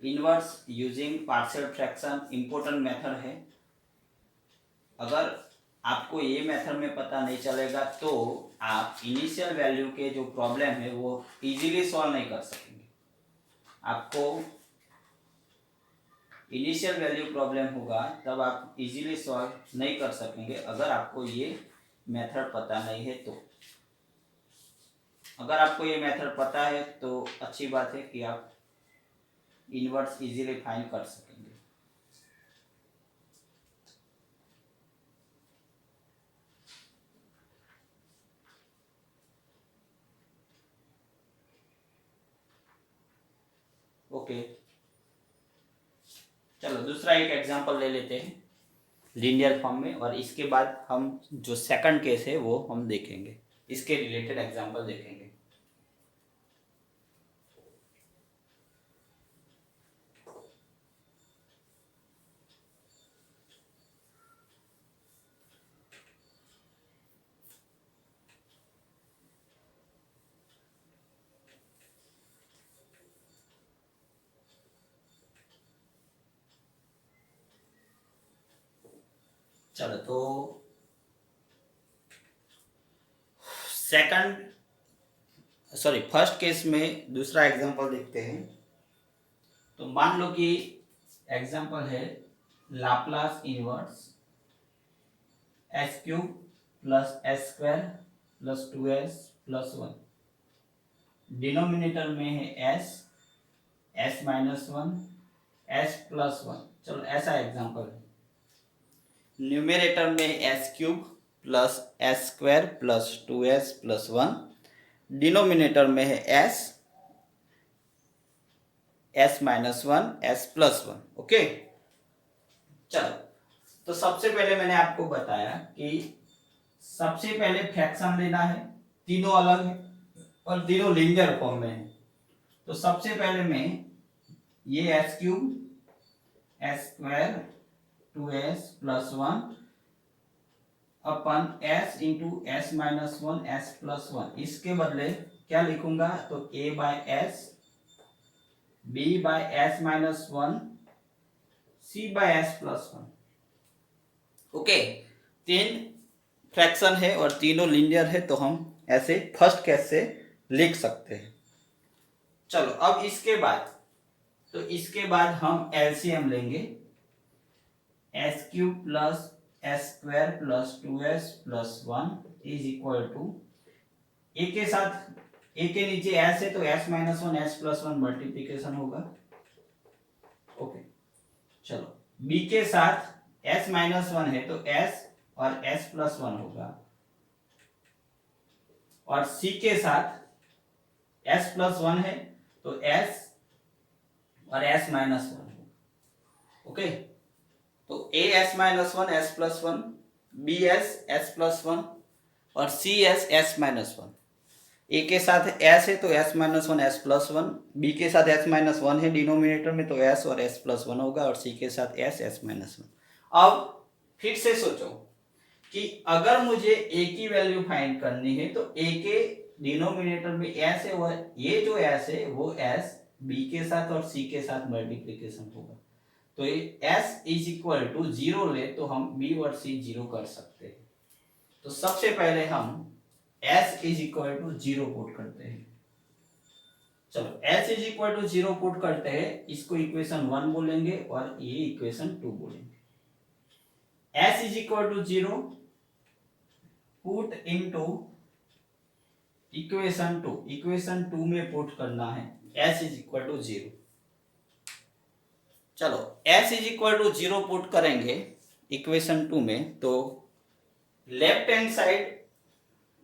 Inverse using partial fraction important method है। अगर आपको ये मेथड में पता नहीं चलेगा तो आप इनिशियल वैल्यू के जो प्रॉब्लम है वो इजीली सॉल्व नहीं कर सकेंगे। आपको इनिशियल वैल्यू प्रॉब्लम होगा तब आप इजीली सॉल्व नहीं कर सकेंगे अगर आपको ये मेथड पता नहीं है तो। अगर आपको ये मेथड पता है तो अच्छी बात है कि आप इनवर्स इजीली फाइंड कर सकेंगे। ओके, चलो दूसरा एक एग्जांपल ले लेते हैं लीनियर फॉर्म में, और इसके बाद हम जो सेकंड केस है वो हम देखेंगे, इसके रिलेटेड एग्जांपल देखेंगे। चलो तो फर्स्ट केस में दूसरा एग्जांपल देखते हैं। तो मान लो कि एग्जांपल है Laplace inverse S cube plus S square plus 2s plus 1। Denominator में है एस माइनस 1 एस प्लस 1। चलो ऐसा एग्जांपल है। न्यूमरेटर में S cube plus S square plus 2s plus 1। Denominator में है S minus 1 S plus 1। Okay, चलो तो सबसे पहले मैंने आपको बताया कि सबसे पहले फ्रैक्शन लेना है, तीनों अलग है और तीनों लीनियर फॉर्म में है। तो सबसे पहले मैं ये S cube S square 2s plus 1 upon s into S minus 1 S plus 1, इसके बदले क्या लिखूंगा तो a by S b by S minus 1 c by S plus 1। Okay, तीन फ्रैक्शन है और तीनों लीनियर है, तो हम ऐसे फर्स्ट केस से लिख सकते हैं। चलो अब इसके बाद हम एलसीएम लेंगे। S cube plus S square plus 2s plus 1 is equal to A के साथ, ए के नीचे एस है तो S minus 1 S plus 1 multiplication होगा। ओके, चलो बी के साथ एस माइनस 1 है तो एस और एस प्लस 1 होगा, और सी के साथ एस प्लस 1 है तो एस और एस माइनस 1 होगा। ओके, तो a s minus 1 S plus 1, b s plus 1 और सी एस माइनस 1। ए के साथ एस है तो S minus 1 S plus 1, b के साथ एस माइनस 1 है डिनोमिनेटर में तो एस और एस प्लस 1 होगा, और सी के साथ एस माइनस 1। अब फिर से सोचो कि अगर मुझे ए की वैल्यू फाइंड करनी है तो ए के डिनोमिनेटर में एस है, वह ये जो एस है वो एस बी के साथ और सी के साथ मल्टीप्लीकेशन होगा। तो ये s इज इक्वल टू 0 ले तो हम b और c 0 कर सकते हैं। तो सबसे पहले हम s is equal to 0 put करते हैं। चलो s is equal to 0 put करते हैं, इसको इक्वेशन 1 बोलेंगे और ये इक्वेशन 2 बोलेंगे। s is equal to 0 put into equation 2, equation 2 में पुट करना है s इज इक्वल टू 0। चलो s is equal to 0 put करेंगे इक्वेशन 2 में, तो left hand side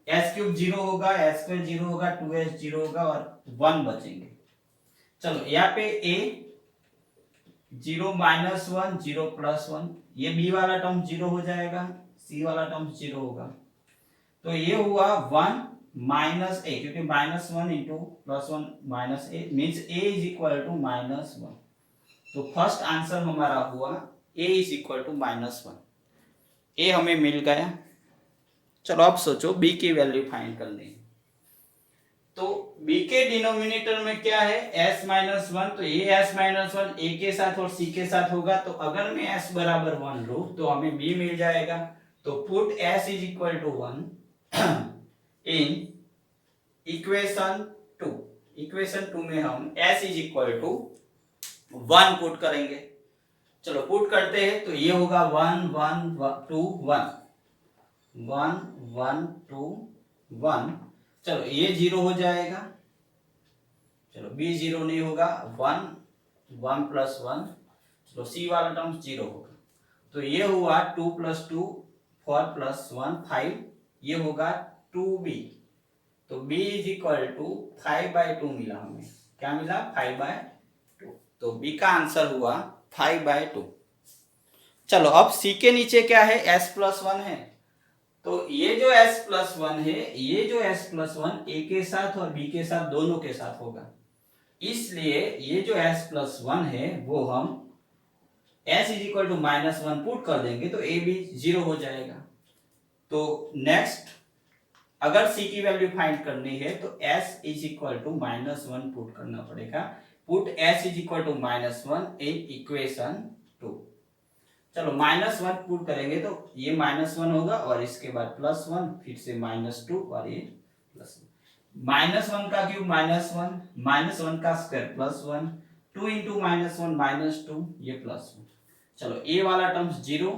s cube 0 होगा, s स्क्वायर 0 होगा, 2s 0 होगा और 1 बचेंगे। चलो यहाँ पे a 0 माइनस 1 0 प्लस 1, ये b वाला टर्म 0 हो जाएगा, c वाला टर्म 0 होगा, तो ये हुआ 1 माइनस a, क्योंकि minus 1 into plus 1 minus a means a is equal to minus 1। तो फर्स्ट आंसर हमारा हुआ a is equal to minus 1। a हमें मिल गया। चलो अब सोचो b की वैल्यू फाइंड करनी है। तो b के डिनोमिनेटर में क्या है s माइनस 1, तो ये s माइनस 1 a के साथ और c के साथ होगा, तो अगर मैं s बराबर 1 लूं तो हमें b मिल जाएगा। तो put s is equal to 1, a in equation two में हम s is equal to 1 put करेंगे। चलो पुट करते हैं, तो ये होगा 1 1 2 1 1 1 2 1। चलो ये 0 हो जाएगा, चलो b 0 नहीं होगा, 1 1 प्लस 1, चलो c वाला टर्म 0 होगा। तो ये हुआ 2 प्लस 2 4 प्लस 1 5, ये होगा 2b। तो b इज इक्वल टू 5/2 मिला हमें। क्या मिला? 5/2। तो b का आंसर हुआ 5/2। चलो अब c के नीचे क्या है? s प्लस 1 है। तो ये जो s प्लस 1 है, ये जो s प्लस 1 a के साथ और b के साथ दोनों के साथ होगा, इसलिए ये जो s प्लस 1 है वो हम s is equal to -1 put कर देंगे, तो a भी 0 हो जाएगा। तो नेक्स्ट अगर c की वैल्यू फाइंड करनी है तो s is equal to -1 put करना पड़ेगा। Put s is equal to -1 in equation 2। चलो -1 पुट करेंगे तो ये -1 होगा और इसके बाद +1, फिर से -2 और ये +1। -1 का क्यूब -1, -1 का स्क्वायर +1, 2 इंटू -1 -2, ये +1। चलो a वाला टर्म्स 0,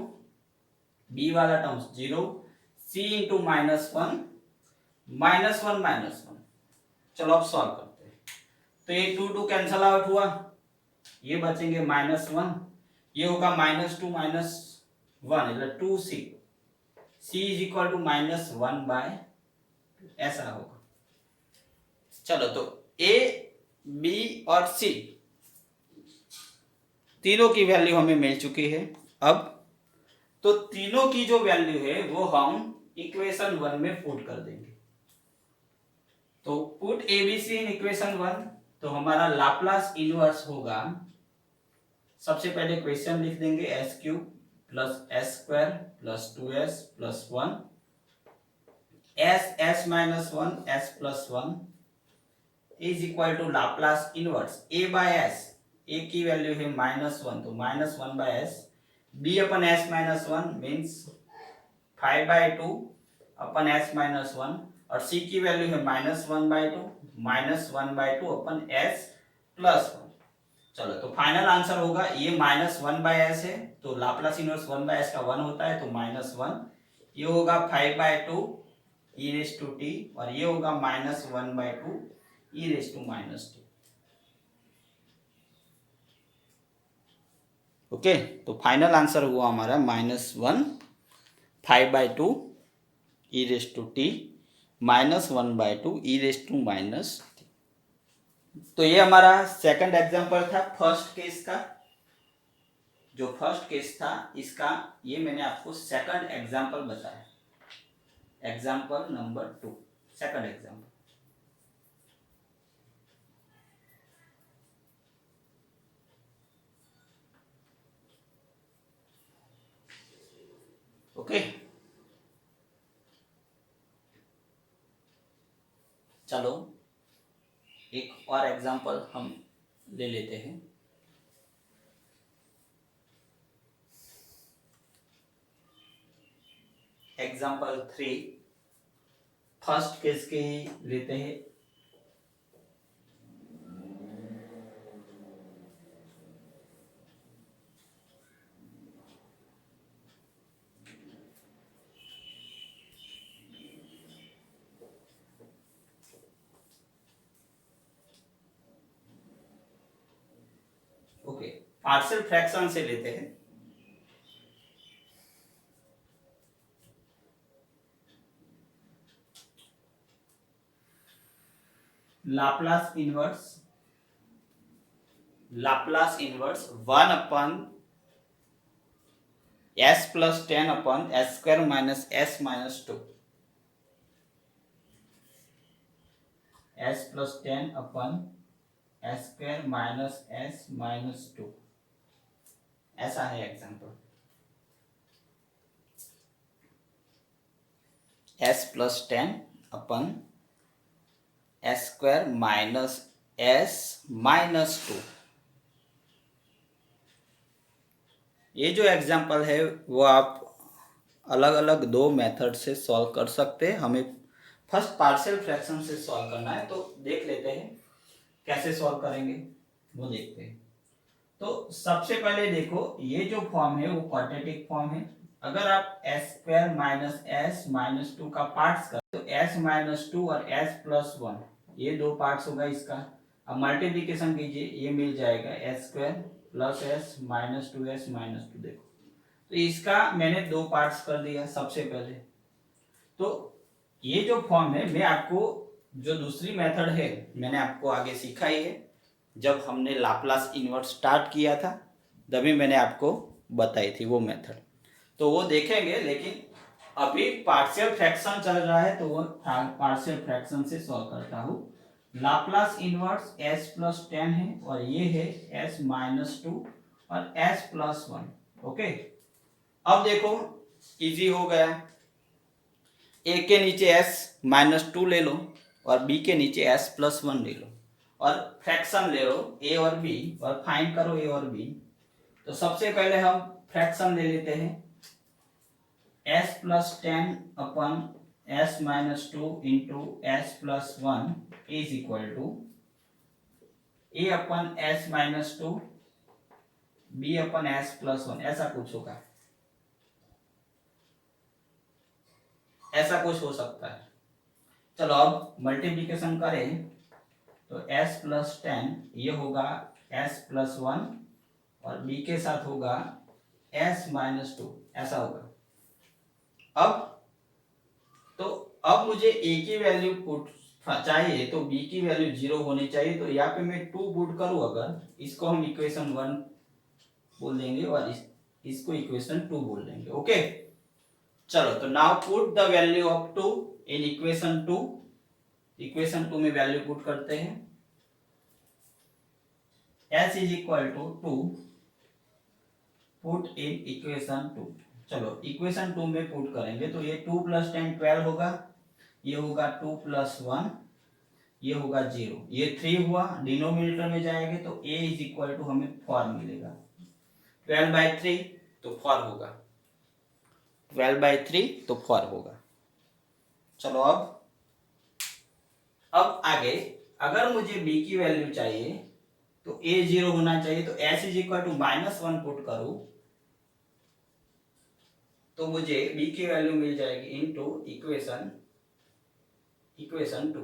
b वाला टर्म्स 0, c इंटू -1 -1। चलो अब सॉल्व करते हैं। तो ये 2 2 कैंसल आउट हुआ, ये बचेंगे -1, ये होगा -2 -1 मतलब 2c, c is equal to -1/, ऐसा होगा। चलो तो a b और c तीनों की वैल्यू हमें मिल चुकी है। अब तो तीनों की जो वैल्यू है वो हम इक्वेशन 1 में पुट कर देंगे। तो पुट abc इन इक्वेशन 1, तो हमारा लाप्लास इनवर्स होगा, सबसे पहले क्वेश्चन लिख देंगे s³ plus s² plus 2s plus 1 s minus 1 s plus 1 is equal to Laplace inverse a/s। a की वैल्यू है -1, तो -1/s, b upon s minus 1 means 5/2 upon s minus 1, और c की वैल्यू है -1/2 -1/2 अपन s प्लस 1। चलो तो final answer होगा, ये -1/s है, तो लाप्लास इनवर्स 1/s का 1 होता है, तो -1, ये होगा 5/2 e रेज़ टू t, और ये होगा -1/2 e raise to -t। Okay, तो फाइनल आंसर हुआ हमारा -1 5/2 e raise to t -1/2 e raise to t। तो ये हमारा सेकंड एग्जांपल था फर्स्ट केस का। जो फर्स्ट केस था इसका ये मैंने आपको सेकंड एग्जांपल बताया, example number 2, second example. Okay, चलो एक और एग्जांपल हम ले लेते हैं। एग्जांपल 3 फर्स्ट केस के ही लेते हैं। ओके, पार्शियल फ्रैक्शन से लेते हैं। Laplace inverse 1 upon s plus 10 अपन s² minus s minus 2, s plus 10 अपन s² माइनस s माइनस 2, ऐसा है एग्जांपल। s प्लस 10 अपन s² माइनस s माइनस 2। ये जो एग्जांपल है वो आप अलग अलग दो मेथड से सॉल्व कर सकते हैं। हमें फर्स्ट पार्शियल फ्रैक्शन से सॉल्व करना है, तो देख लेते हैं कैसे सॉल्व करेंगे, वो देखते हैं। तो सबसे पहले देखो, ये जो फॉर्म है वो क्वाड्रेटिक फॉर्म है। अगर आप S square minus S minus two का पार्ट्स कर तो एस माइनस टू और एस प्लस वन ये दो पार्ट्स होगा इसका। अब मल्टीप्लीकेशन कीजिए, ये मिल जाएगा S square plus S minus two S minus two. देखो तो इसका मैंने दो पार्ट्स कर दिया सबसे पहले। तो ये जो फॉर्म है, मैं आपको जो दूसरी मेथड है मैंने आपको आगे सिखाई है, जब हमने लाप्लास इन्वर्स स्टार्ट किया था तभी मैंने आपको बताई थी वो मेथड, तो वो देखेंगे। लेकिन अभी पार्शियल फ्रैक्शन चल रहा है तो वो पार्शियल फ्रैक्शन से सॉल्व करता हूँ। लाप्लास इन्वर्स s प्लस 10 है और ये है s माइनस टू और s प्लस 1। ओके, अब देखो इजी हो गया। a के नीचे s माइनस टू ले लो और b के नीचे s प्लस 1 ले लो और फ्रैक्शन ले लो a और b और फाइंड करो a और b। तो सबसे पहले हम फ्रैक्शन ले लेते हैं, s plus 10 upon s minus two into s plus 1 is equal to a upon s minus two b upon s plus 1, ऐसा कुछ होगा, ऐसा कुछ हो सकता है। चलो अब मल्टीप्लीकेशन करें तो s प्लस 10 ये होगा s प्लस 1 और b के साथ होगा s माइनस टू, ऐसा होगा। अब मुझे a की वैल्यू पुट चाहिए तो b की वैल्यू 0 होनी चाहिए, तो यहाँ पे मैं 2 पुट करूं, अगर इसको हम इक्वेशन 1 बोल देंगे और इसको इक्वेशन 2 बोल देंगे। ओके, चलो तो now put the value of 2 in equation 2। Equation 2 में वैल्यू पुट करते हैं, s is equal to 2 put in equation 2। चलो इक्वेशन 2 में पुट करेंगे तो ये 2 प्लस 10 12 होगा, ये होगा 2 प्लस 1, ये होगा 0, ये 3 हुआ, डिनोमिनेटर में जाएंगे तो a इज इक्वल टू हमें 4 मिलेगा, 12/3 तो 4 होगा, 12/3 तो 4 होगा। चलो अब आगे अगर मुझे b की वैल्यू चाहिए तो a 0 होना चाहिए, तो s is equal to -1 put करूं तो मुझे b की वैल्यू मिल जाएगी इनटू इक्वेशन 2।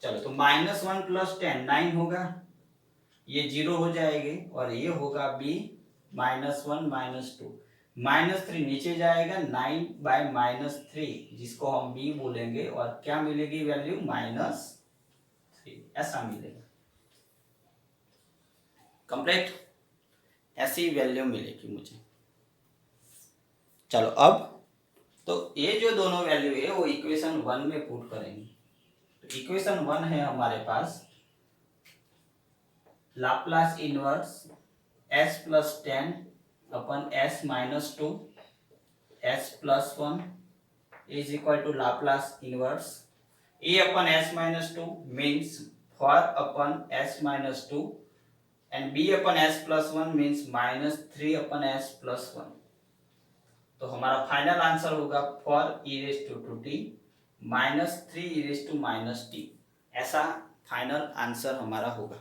चलो तो -1 प्लस 10 9 होगा, ये 0 हो जाएगी और ये होगा b -1 -2, -3 नीचे जाएगा, 9/-3 जिसको हम b बोलेंगे और क्या मिलेगी वैल्यू -3, ऐसा मिलेगा। कंप्लीट, ऐसी वैल्यू मिलेगी मुझे। चलो अब तो ये जो दोनों वैल्यू है वो इक्वेशन 1 में पुट करेंगे। तो इक्वेशन 1 है हमारे पास Laplace inverse s plus 10 upon s minus 2 s plus 1 is equal to Laplace inverse a upon s minus 2 means 4 upon s minus 2 and b upon s plus 1 means -3 upon s plus 1। तो हमारा final answer होगा 4e⁻² -3e⁻t, ऐसा final answer हमारा होगा।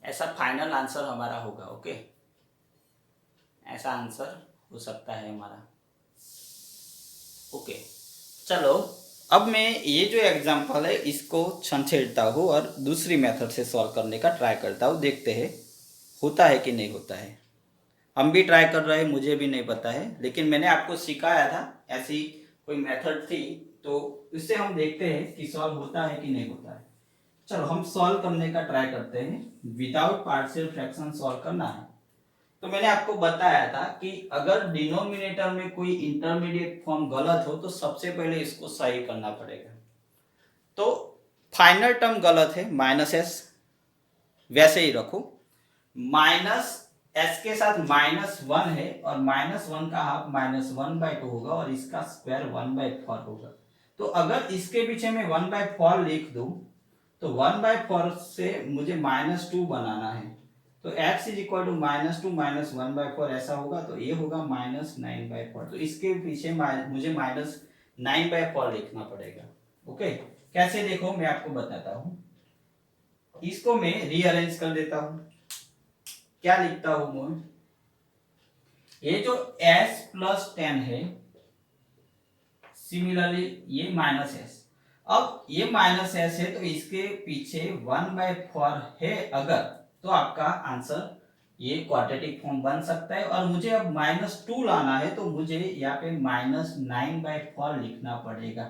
ऐसा final answer हमारा होगा। Okay, ऐसा आंसर हो सकता है हमारा। ओके, चलो अब मैं ये जो एग्जांपल है इसको छेड़ता हूँ और दूसरी मेथड से सॉल्व करने का ट्राई करता हूँ, देखते हैं होता है कि नहीं होता है। हम भी ट्राई कर रहे हैं, मुझे भी नहीं पता है, लेकिन मैंने आपको सिखाया था ऐसी कोई मेथड थी, तो उससे हम देखते हैं कि सॉल्व होता है कि नहीं होता है। चलो हम सॉल्व करने का ट्राई करते हैं, विदाउट पार्शियल फ्रैक्शन सॉल्व करना है। तो मैंने आपको बताया था कि अगर डिनोमिनेटर में कोई इंटरमीडिएट फॉर्म गलत हो तो सबसे पहले इसको सही करना पड़ेगा। तो फाइनल टर्म गलत है -s, वैसे ही रखो, -s के साथ -1 है और -1 का हाफ -1/2 होगा और इसका स्क्वायर 1/4 होगा। तो अगर इसके पीछे मैं 1/4 लिख दूं तो 1/4 से मुझे -2 बनाना है, तो x is equal to -2 minus 1/4 ऐसा होगा, तो ये होगा -9/4। तो इसके पीछे मुझे -9/4 लिखना पड़ेगा। ओके, कैसे देखो मैं आपको बताता हूँ। इसको मैं रीअरेंज कर देता हूँ। क्या लिखता हूँ मैं, ये जो s प्लस 10 है, सिमिलरली ये -s। अब ये -s है तो इसके पीछे 1/4 है अगर, तो आपका आंसर ये क्वाड्रेटिक फॉर्म बन सकता है। और मुझे अब -2 लाना है, तो मुझे यहाँ पे -9/4 लिखना पड़ेगा।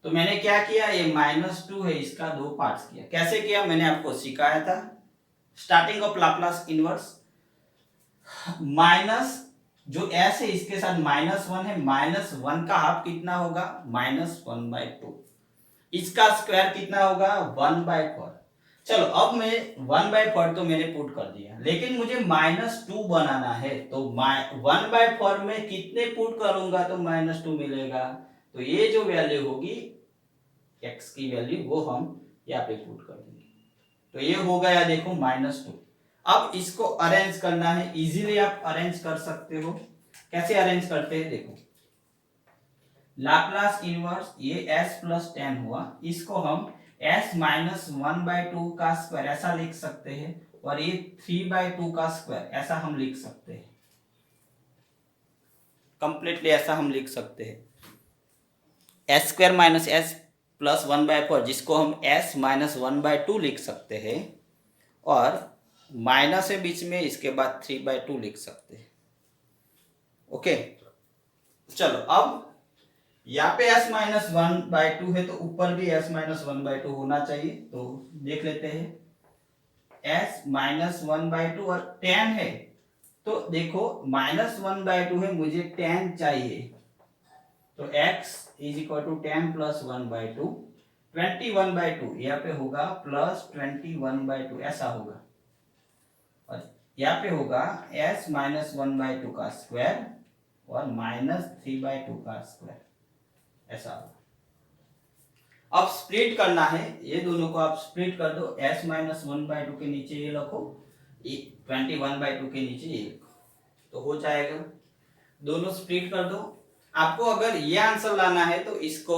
तो मैंने क्या किया, ये -2 है, इसका 2 पार्ट्स किया। कैसे किया मैंने आपको सिखाया था, starting of Laplace inverse, minus जो s है इसके साथ -1 है, -1 का हाफ कितना होगा, -1/2। इसका स्क्वायर कितना होगा, 1/4। चलो अब मैं 1/4 तो मैंने पुट कर दिया, लेकिन मुझे -2 बनाना है, तो 1/4 में कितने पुट करूंगा तो -2 मिलेगा। तो ये जो वैल्यू होगी x की वैल्यू, वो हम यहाँ पे पुट कर देंगे। तो ये हो गया देखो -2। अब इसको अरेंज करना है, इजीली आप अरेंज कर सकते हो। कैसे अरेंज करते हैं देखो, लाप्लास इनवर्स ये s प्लस 10 हुआ, इसको हम s माइनस 1/2 का स्क्वायर ऐसा लिख सकते हैं, और ये 3/2 का स्क्वायर ऐसा हम लिख सकते हैं। कंप्लीटली ऐसा हम लिख सकते हैं, s square minus s plus 1/4, जिसको हम s माइनस 1/2 लिख सकते हैं, और माइनस है बीच में, इसके बाद 3/2 लिख सकते हैं। ओके, चलो अब यहाँ पे s माइनस 1/2 है, तो ऊपर भी s माइनस 1/2 होना चाहिए। तो देख लेते हैं, s माइनस 1/2 और 10 है, तो देखो -1/2 है, मुझे 10 चाहिए, तो x is equal to 10 plus 1/2, 21/2 यहाँ पे होगा, प्लस 21/2 ऐसा होगा, और यहाँ पे होगा s माइनस 1/2 का स्क्वायर और -3/2 का स्क्वायर ऐसा होगा। अब स्प्लिट करना है, ये दोनों को आप स्प्लिट कर दो, s माइनस 1/2 के नीचे ये रखो, 21/2 के नीचे ये रखो, तो हो जाएगा। दोनों स्प्लिट कर दो। आपको अगर ये आंसर लाना है तो इसको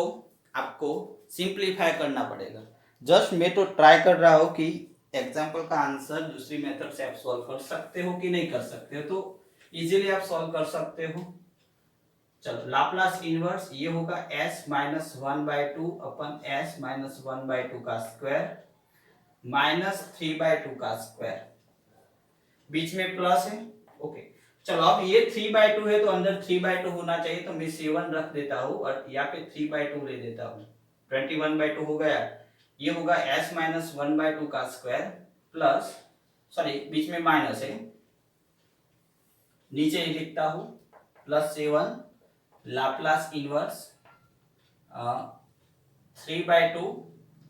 आपको सिंप्लीफाई करना पड़ेगा। जस्ट मैं तो ट्राई कर रहा हूँ कि एग्जाम्पल का आंसर दूसरी मेथड से आप सॉल्व कर सकते हो कि नहीं कर सकते हो, तो इजीली आप सॉल्व कर सकते हो। चलो लाप्लास इनवर्स ये होगा s माइनस 1/2 अपन s माइनस 1/2 का स्क्वायर -3/2 का स्क्वायर, बीच में प्लस है। ओके, चलो अब ये 3/2 है, तो अंदर 3/2 होना चाहिए, तो मैं 7 रख देता हूँ और यहाँ पे 3/2 ले देता हूँ, 21/2 हो गया। ये होगा s माइनस 1/2 का स्क्वायर प्लस, सॉरी बीच में माइनस है, नीचे ही लिखता हूँ, प्लस 7 लाप्लास इनवर्स 3/2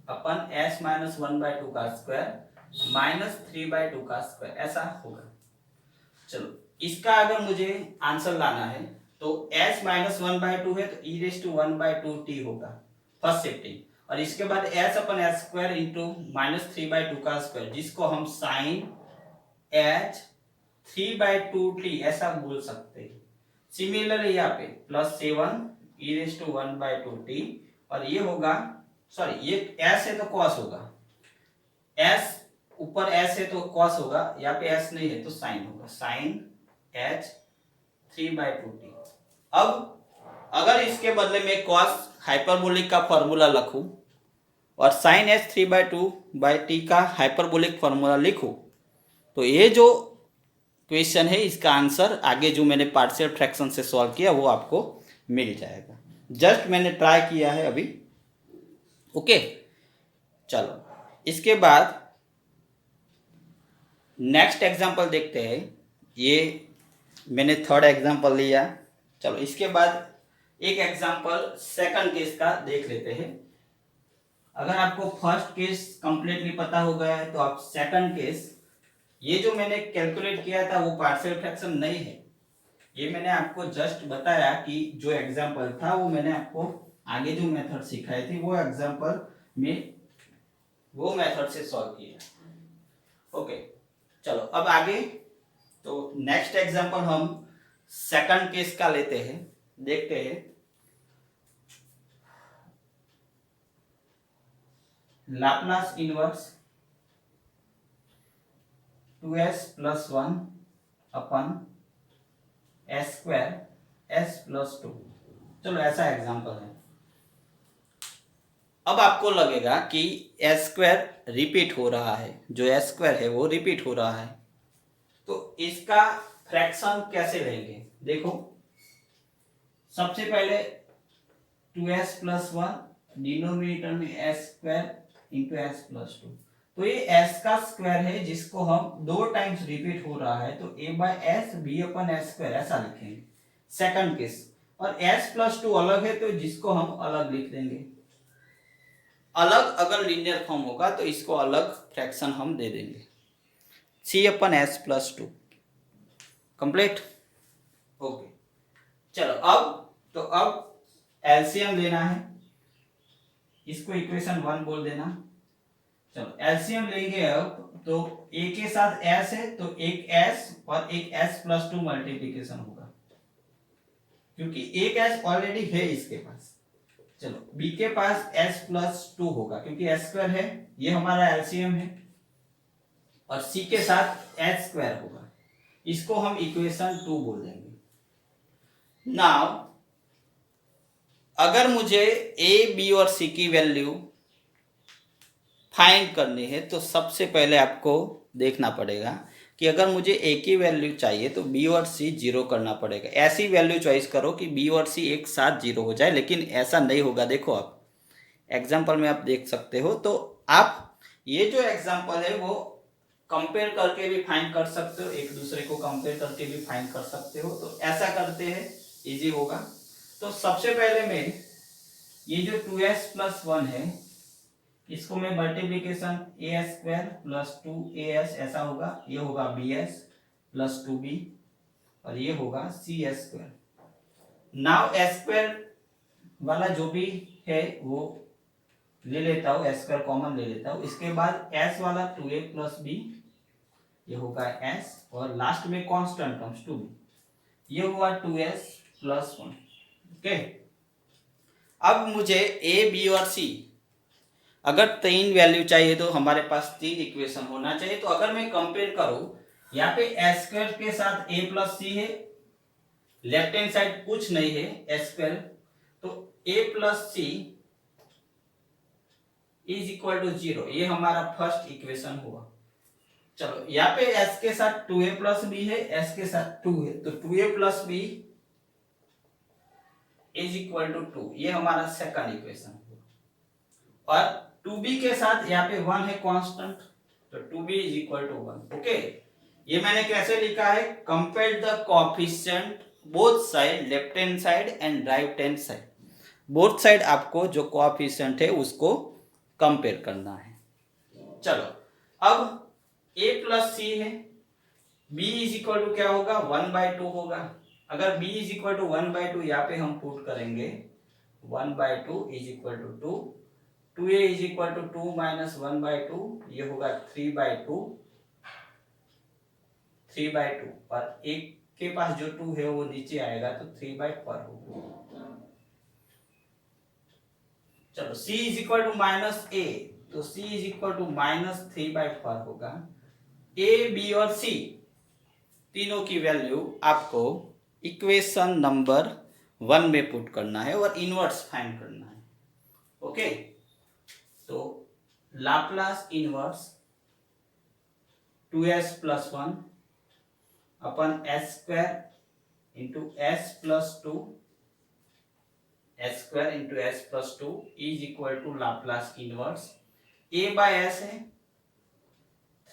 अपन s माइनस 1/2 का स्क्वायर माइनस 3/2 का स्क्वायर ऐसा होगा। चलो इसका अगर मुझे आंसर लाना है, तो s माइनस 1/2 है, तो e रेज टू 1/2t होगा फर्स्ट शिफ्टिंग, और इसके बाद s अपन s स्क्वायर इंटू -3/2 का स्क्वायर, जिसको हम साइन h 3/2t ऐसा बोल सकते हैं। सिमिलरली यहाँ पे +7 e रेज टू 1/2t, और ये होगा, सॉरी ये s है तो cos होगा, s ऊपर s है तो cos होगा, यहाँ पे s नहीं है तो sin होगा, sin h 3/2t। अब अगर इसके बदले में cos हाइपरबोलिक का फॉर्मूला लिखूं और sin h 3/2t का हाइपरबोलिक फॉर्मूला लिखूं, तो ये जो क्वेश्चन है इसका आंसर आगे जो मैंने पार्शियल फ्रैक्शन से सॉल्व किया वो आपको मिल जाएगा। जस्ट मैंने ट्राई किया है अभी। ओके, चलो इसके बाद नेक्स्ट एग्जांपल देखते हैं। ये मैंने थर्ड एग्जांपल लिया। चलो इसके बाद एक एग्जांपल सेकंड केस का देख लेते हैं। अगर आपको फर्स्ट केस कंप्लीटली पता हो गया है, तो आप सेकंड केस, ये जो मैंने कैलकुलेट किया था वो पार्शियल फ्रैक्शन नहीं है, ये मैंने आपको जस्ट बताया कि जो एग्जांपल था वो मैंने आपको आगे जो मेथड सिखाई थी वो एग्जांपल में वो मेथड से सॉल्व किया। ओके, चलो अब आगे। तो नेक्स्ट एग्जांपल हम सेकंड केस का लेते हैं, देखते हैं। Laplace inverse 2s plus 1 upon s square s plus 2। चलो ऐसा एग्जांपल है। अब आपको लगेगा कि s स्क्वायर रिपीट हो रहा है, जो s स्क्वायर है वो रिपीट हो रहा है, तो इसका फ्रैक्शन कैसे लेंगे? देखो, सबसे पहले 2s प्लस 1 डिनोमिनेटर में s square into s plus 2। तो ये s का स्क्वायर है जिसको हम दो टाइम्स रिपीट हो रहा है, तो a by S B upon S square ऐसा लिखेंगे सेकंड केस। और s प्लस 2 अलग है तो जिसको हम अलग लिख देंगे। अलग अगर लीनियर फॉर्म होगा तो इसको अलग फ्रैक्शन हम दे देंगे, c अपन s प्लस 2। कंप्लीट। ओके, चलो अब एलसीएम लेना है, इसको इक्वेशन 1 बोल देना। चलो एलसीएम लेंगे अब, तो a के साथ s है तो एक s और एक s प्लस 2 मल्टीप्लीकेशन होगा, क्योंकि एक s ऑलरेडी है इसके पास। चलो b के पास s प्लस 2 होगा क्योंकि s स्क्वायर है, ये हमारा एलसीएम है। और c के साथ s स्क्वायर होगा, इसको हम इक्वेशन 2 बोल देंगे। नाउ अगर मुझे a b और c की वैल्यू फाइंड करनी है तो सबसे पहले आपको देखना पड़ेगा कि अगर मुझे a की वैल्यू चाहिए तो b और c जीरो करना पड़ेगा। ऐसी वैल्यू चॉइस करो कि b और c एक साथ जीरो हो जाए, लेकिन ऐसा नहीं होगा। देखो आप एग्जाम्पल में आप देख सकते हो, तो आप ये जो एग्जाम्पल है वो कंपेयर करके भी फाइंड कर सकते हो, एक दूसरे को कंपेयर करके भी फाइंड कर सकते हो। तो ऐसा करते हैं, इजी होगा। तो सबसे पहले मैं ये जो 2s प्लस 1 है इसको मैं मल्टीप्लीकेशन ए स्क्वायर प्लस 2as ऐसा होगा, ये होगा bs प्लस 2b और ये होगा cs square. Now s square वाला जो भी है वो ले लेता हूँ, s स्क्वायर कॉमन ले लेता हूँ। इसके बाद s वाला 2a प्लस b, ये होगा s और लास्ट में कांस्टेंट टर्म्स 2b, ये हुआ 2s प्लस 1। ओके, अब मुझे a b और c अगर तीन वैल्यू चाहिए तो हमारे पास तीन इक्वेशन होना चाहिए। तो अगर मैं कंपेयर करूं, यहाँ पे s स्क्वायर के साथ a प्लस सी है, लेफ्ट हैंड साइड कुछ नहीं है s स्क्वायर, तो a plus C is equal to 0, ये हमारा फर्स्ट इक्वेशन हुआ। चलो यहाँ पे s के साथ 2a प्लस बी है, s के साथ 2 है, तो 2a plus B is equal to 2, ये हमारा सेकंड इक्वेशन हुआ। और 2b के साथ यहाँ पे 1 है कांस्टेंट, तो 2b is equal to 1। Okay, ये मैंने कैसे लिखा है? Compare the coefficient both side, left hand side and right hand side. Both side आपको जो कोएफिशिएंट है उसको कंपेयर करना है। चलो अब a प्लस सी है, b इज इक्वल टू क्या होगा? 1/2 होगा। अगर b इज इक्वल टू 1/2 यहाँ पे हम पुट करेंगे, 1/2 is equal to 2, 2a is equal to 2 minus 1/2, ये होगा 3/2, 3/2 और एक के पास जो 2 है वो नीचे आएगा तो 3/4 होगा। चलो c is equal to minus a, तो c is equal to minus 3/4 होगा। a b और c तीनों की वैल्यू आपको इक्वेशन नंबर 1 में पुट करना है और इनवर्स फाइंड करना है। ओके, तो Laplace inverse 2s plus 1 upon s square into s plus 2, s square into s plus 2 is equal to Laplace inverse a by s है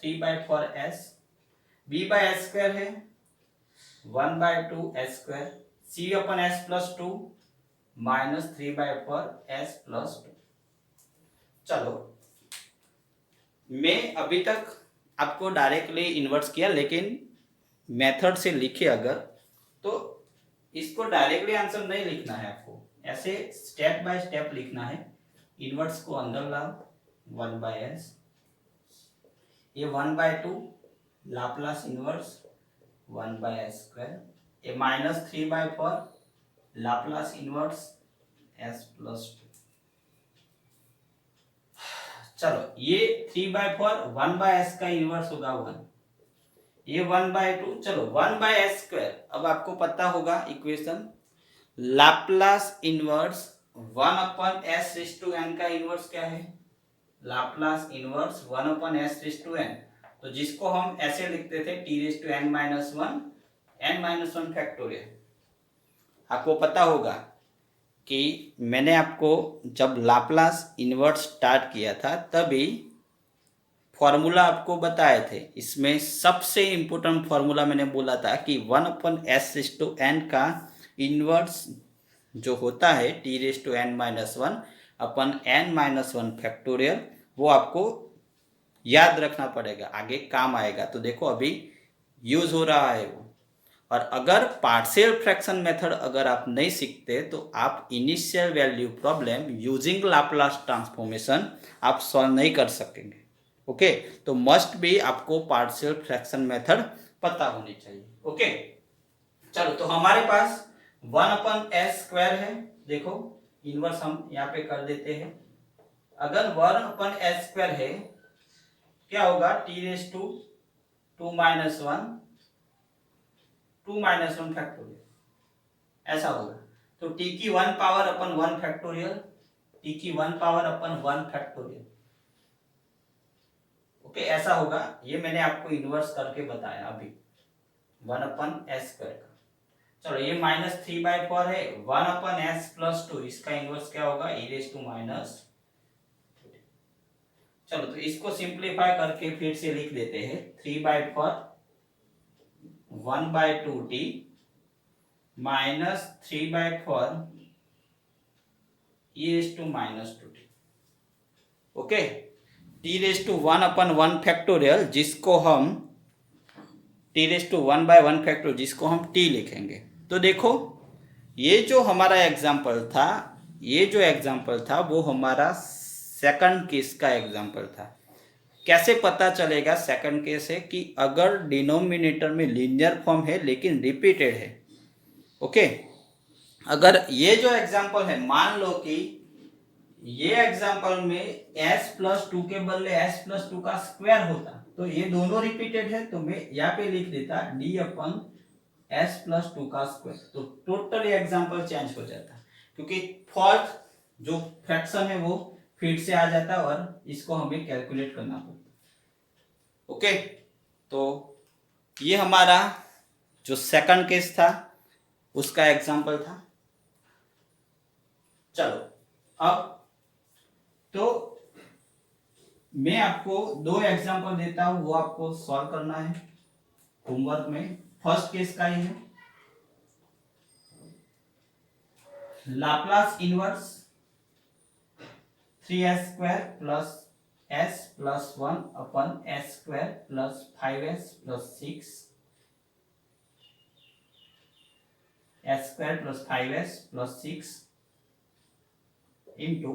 3/4s, b bye s square है 1/2 s square, c अपन s plus 2 minus 3/4 s plus 2। चलो मैं अभी तक आपको directly inverse किया, लेकिन method से लिखे अगर तो इसको डायरेक्टली आंसर नहीं लिखना है, आपको ऐसे स्टेप बाय स्टेप लिखना है। इन्वर्स को अंदर लाओ, 1/s, ये 1/2 लाप्लास इनवर्स 1/s², ये -3/4 लाप्लास इनवर्स s+2। चलो ये 3/4 1/s का इनवर्स होगा 1, ये 1/2, चलो 1/s²। अब आपको पता होगा इक्वेशन, लाप्लास इनवर्स 1/s⁴n का इनवर्स क्या है, लाप्लास इनवर्स 1/s⁴n, तो जिसको हम ऐसे लिखते थे t⁻n−1 n-1 फैक्टोरियल। आपको पता होगा कि मैंने आपको जब लाप्लास इनवर्स स्टार्ट किया था तभी फॉर्मूला आपको बताए थे, इसमें सबसे इंपॉर्टेंट फॉर्मूला मैंने बोला था कि 1/s⁴n का इनवर्स जो होता है t⁻n−1 अपन n-1 फैक्टोरियल, वो आपको याद रखना पड़ेगा, आगे काम आएगा। तो देखो अभी यूज हो रहा है वो। और अगर पार्शियल फ्रैक्शन मेथड अगर आप नहीं सीखते तो आप initial value problem using Laplace transformation आप सॉल्व नहीं कर सकेंगे। ओके, तो मस्ट भी आपको पार्शियल फ्रैक्शन मेथड पता होनी चाहिए। ओके, चलो तो हमारे पास 1/s² है, देखो इनवर्स हम यहाँ पे कर देते हैं। अगर 1/s² है क्या होगा, t⁻2 2 - 1 फैक्टोरियल, ऐसा होगा। तो t की 1 पावर अपन 1 फैक्टोरियल, t की 1 पावर अपन 1 फैक्टोरियल। ओके, ऐसा होगा। ये मैंने आपको इन्वर्स करके बताया अभी 1/s² का। चलो ये -3/4 है, 1/s+2, इसका इन्वर्स क्या होगा, e⁻। चलो तो इसको सिंप्लीफाई करके फिर से लिख देते हैं, 3/4 1/2t -3/4 e⁻²t। Okay, t⁻1/1 factorial जिसको हम t⁻1/1 फैक्टोरियल जिसको हम t लिखेंगे। तो देखो ये जो हमारा एग्जाम्पल था, ये जो एग्जाम्पल था वो हमारा सेकंड केस का एग्जाम्पल था। कैसे पता चलेगा सेकंड केस है कि अगर डिनोमिनेटर में लीनियर फॉर्म है लेकिन रिपीटेड है। ओके, अगर ये जो एग्जाम्पल है, मान लो कि ये एग्जाम्पल में s+2 के बदले s+2 का स्क्वायर होता, तो ये दोनों रिपीटेड है तो मैं यहाँ पे लिख देता d/s+2 का स्क्वायर, तो टोटली एग्जाम्पल चेंज हो जाता, क्योंकि फोर्थ जो फ्रैक्शन है वो फिर से आ जाता और इसको हमें कैलकुलेट करना पड़ता। ओके, तो ये हमारा जो सेकंड केस था उसका एग्जाम्पल था। चलो अब तो मैं आपको 2 एग्जाम्पल देता हूं, वो आपको सॉल्व करना है होमवर्क में। फर्स्ट केस का ही है, Laplace inverse 3s² plus s plus 1 अपन s² plus 5s plus 6 s² plus 5s plus 6 into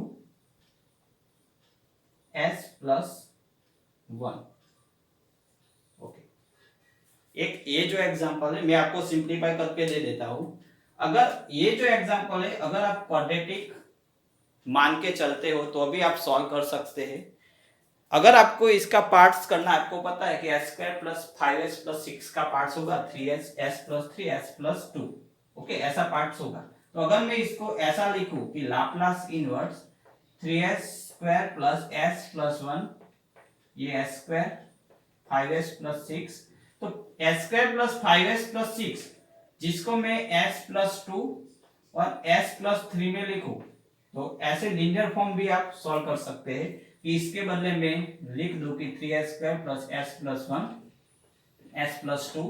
s plus 1। Okay, एक ये जो एग्जांपल है मैं आपको सिंप्लीफाई करके दे देता हूं। अगर ये जो एग्जांपल है, अगर आप क्वाड्रेटिक मान के चलते हो तो अभी आप सॉल्व कर सकते हैं। अगर आपको इसका पार्ट्स करना, आपको पता है कि s² प्लस 5s प्लस 6 का पार्ट्स होगा 3s s plus 3 s plus 2। Okay, ऐसा पार्ट्स होगा। तो अगर मैं इसको ऐसा लिखूं कि Laplace inverse 3s² plus s plus 1, ये s² 5s प्लस 6, तो s² प्लस 5s प्लस 6 जिसको मैं s प्लस 2 और s प्लस 3 में लिखूं, तो ऐसे लीनियर फॉर्म भी आप सॉल्व कर सकते हैं कि इसके बदले में लिख दो कि 3s² plus s plus 1 s plus 2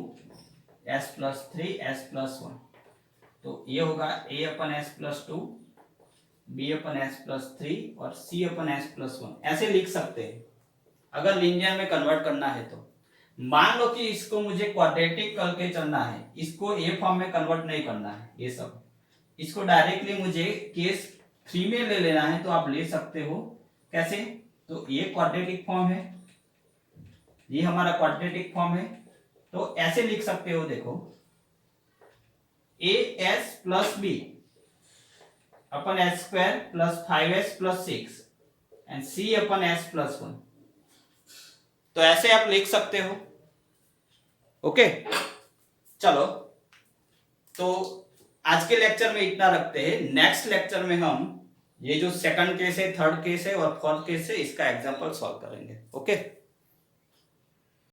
s plus 3 s plus 1। तो ये होगा a/s प्लस 2 b/s प्लस 3 और c/s प्लस 1, ऐसे लिख सकते हैं अगर लीनियर में कन्वर्ट करना है तो। मान लो कि इसको मुझे क्वाड्रेटिक करके चलना है, इसको ए फॉर्म में कन्वर्ट नहीं करना है, ये सब इसको डायरेक्टली मुझे केस 3 में ले लेना है, तो आप ले सकते हो। कैसे? तो ये क्वाड्रेटिक फॉर्म है, ये हमारा क्वाड्रेटिक फॉर्म है। तो ऐसे लिख सकते हो, देखो A S plus B upon S square plus 5s plus 6 and C upon S plus 1। तो ऐसे आप लिख सकते हो। ओके, चलो तो आज के लेक्चर में इतना रखते हैं। नेक्स्ट लेक्चर में हम ये जो सेकंड केस है, थर्ड केस है और फोर्थ केस है, इसका एग्जांपल सॉल्व करेंगे। ओके।